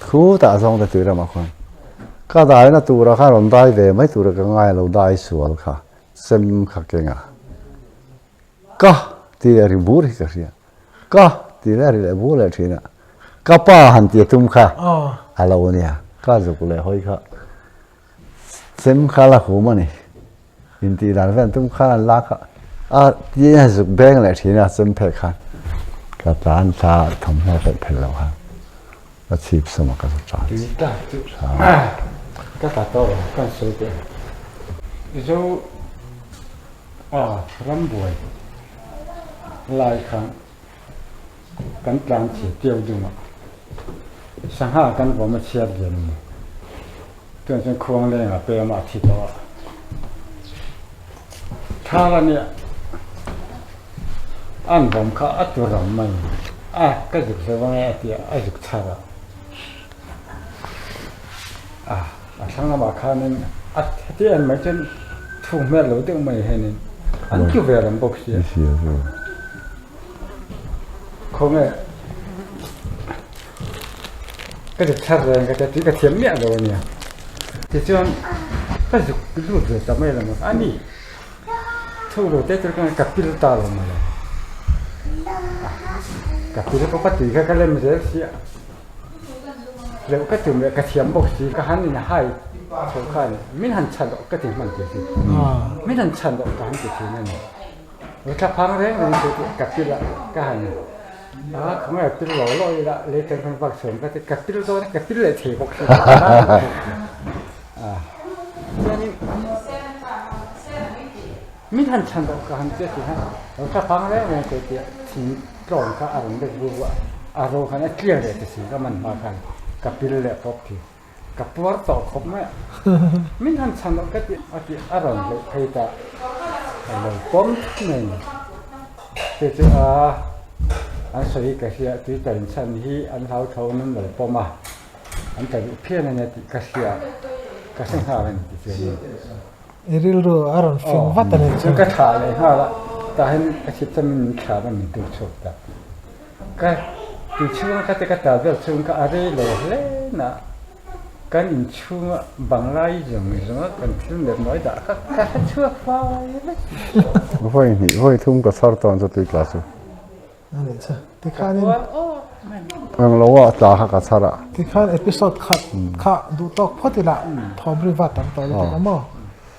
คู่ตาส่งแต่ตัวเรามาคนก็ได้นะตัวเราค่ะเราได้เวไม่ตัวเราก็ง่ายเราได้ส่วนค่ะเส้นขัดเก่งก็ที่เรียนบูริกันเนี่ยก็ที่เรียนบูริทีน่ะก็ป้าหันเตี้ยตุ้มค่ะเราเนี่ยก็จะกูเลยห้อยค่ะเส้นข้าละหัวมันนี่อินทีร้านแฟนตุ้มข้าลักยี่ห้อสุกแบงเลยทีน่ะเส้นเพชรค่ะก็ร้านชาทำให้เป็นเพชรแล้วค่ะก็ชีพสมัครก็จะก็ตัดต่อกันสุดเลยเรารำบวยหลายครั้งกันกลางเฉียดเดียวดูมาสังหารกันว่ามาเชียร์เย็นตัวจนควงเลยเปย์มาที่ตัวถ้าละเนี่ยอันผมเขาอัดตัวรำไม่ก็จุดเสว่าไงที่จุดชาละทั้งนั้นมาข้านี่ที่อันไม่จนทุ่งแม่เราต้องไม่ให้นี่อันจู่เวลาบอกเสียคงก็จะชัดเลยก็จะที่กระเทียมเนี่ยเราเนี่ยที่ส่วนก็จะรู้เลยแต่ไม่ละมั้งอันนี้ทุกโรเตอร์ก็กับพิลตาลงมาเลยกับพิลปกติก็เล่นไม่ได้เสียแล้วก็ถึงกระเทียมบอกสิก็หันนี่ให้โชว์ขันไม่หันชันดอกก็ถึงมันเกิดสิไม่หันชันดอกก็หันเกิดสินั่นแล้วถ้าพังแรงมันจะกับพิลก็หันเขาไม่พิลหล่อลอยละเลยแต่คนฝากเสริมก็จะกับพิลตัวนี้กับพิลเลยเทบอกสินี่ไม่หันชันดอกก็หันเกิดสิฮะแล้วถ้าพังแรงมันจะทิ้งกล่องก็อารมณ์เด็กรู้ว่าอารมณ์เขาเนี่ยเคลียร์เลยแต่สิก็มันมากันกับพิลเล่ตบทีกับปวดต่อครบไหมไม่ทันฉันก็ที่อารมณ์เลยใครจะเลยป้อมหนึ่งแต่จะอันสวยก็เสียที่แต่ฉันที่อันเท่านั้นเลยป้อมมาอันแต่เพี้ยนเนี่ยที่ก็เสียก็เสียหายเลยที่เสียริลโรอารมณ์ฟิงวัดเลยฉันก็ถ่ายเลยฮะละแต่เห็นอาชีพจะมันขามันมีตัวโชดแต่ก็ที่ช่วงก็จะกระต่ายเรื่องช่วงก็อะไรเลยนะกันอินช่วงบางรายอย่างนี้นะกันที่เล็กน้อยด่าก็ช่วงฟ้าเลยห้อยทุ่มกับสารตอนจะตีกลาสุนั่นเองสิที่ข้านี่เราว่าจ่าหักสาระที่ข้าเอพิโซดขัดข้าดูตอกพอดีละทอมริวัตตั้งแต่ละมั้ง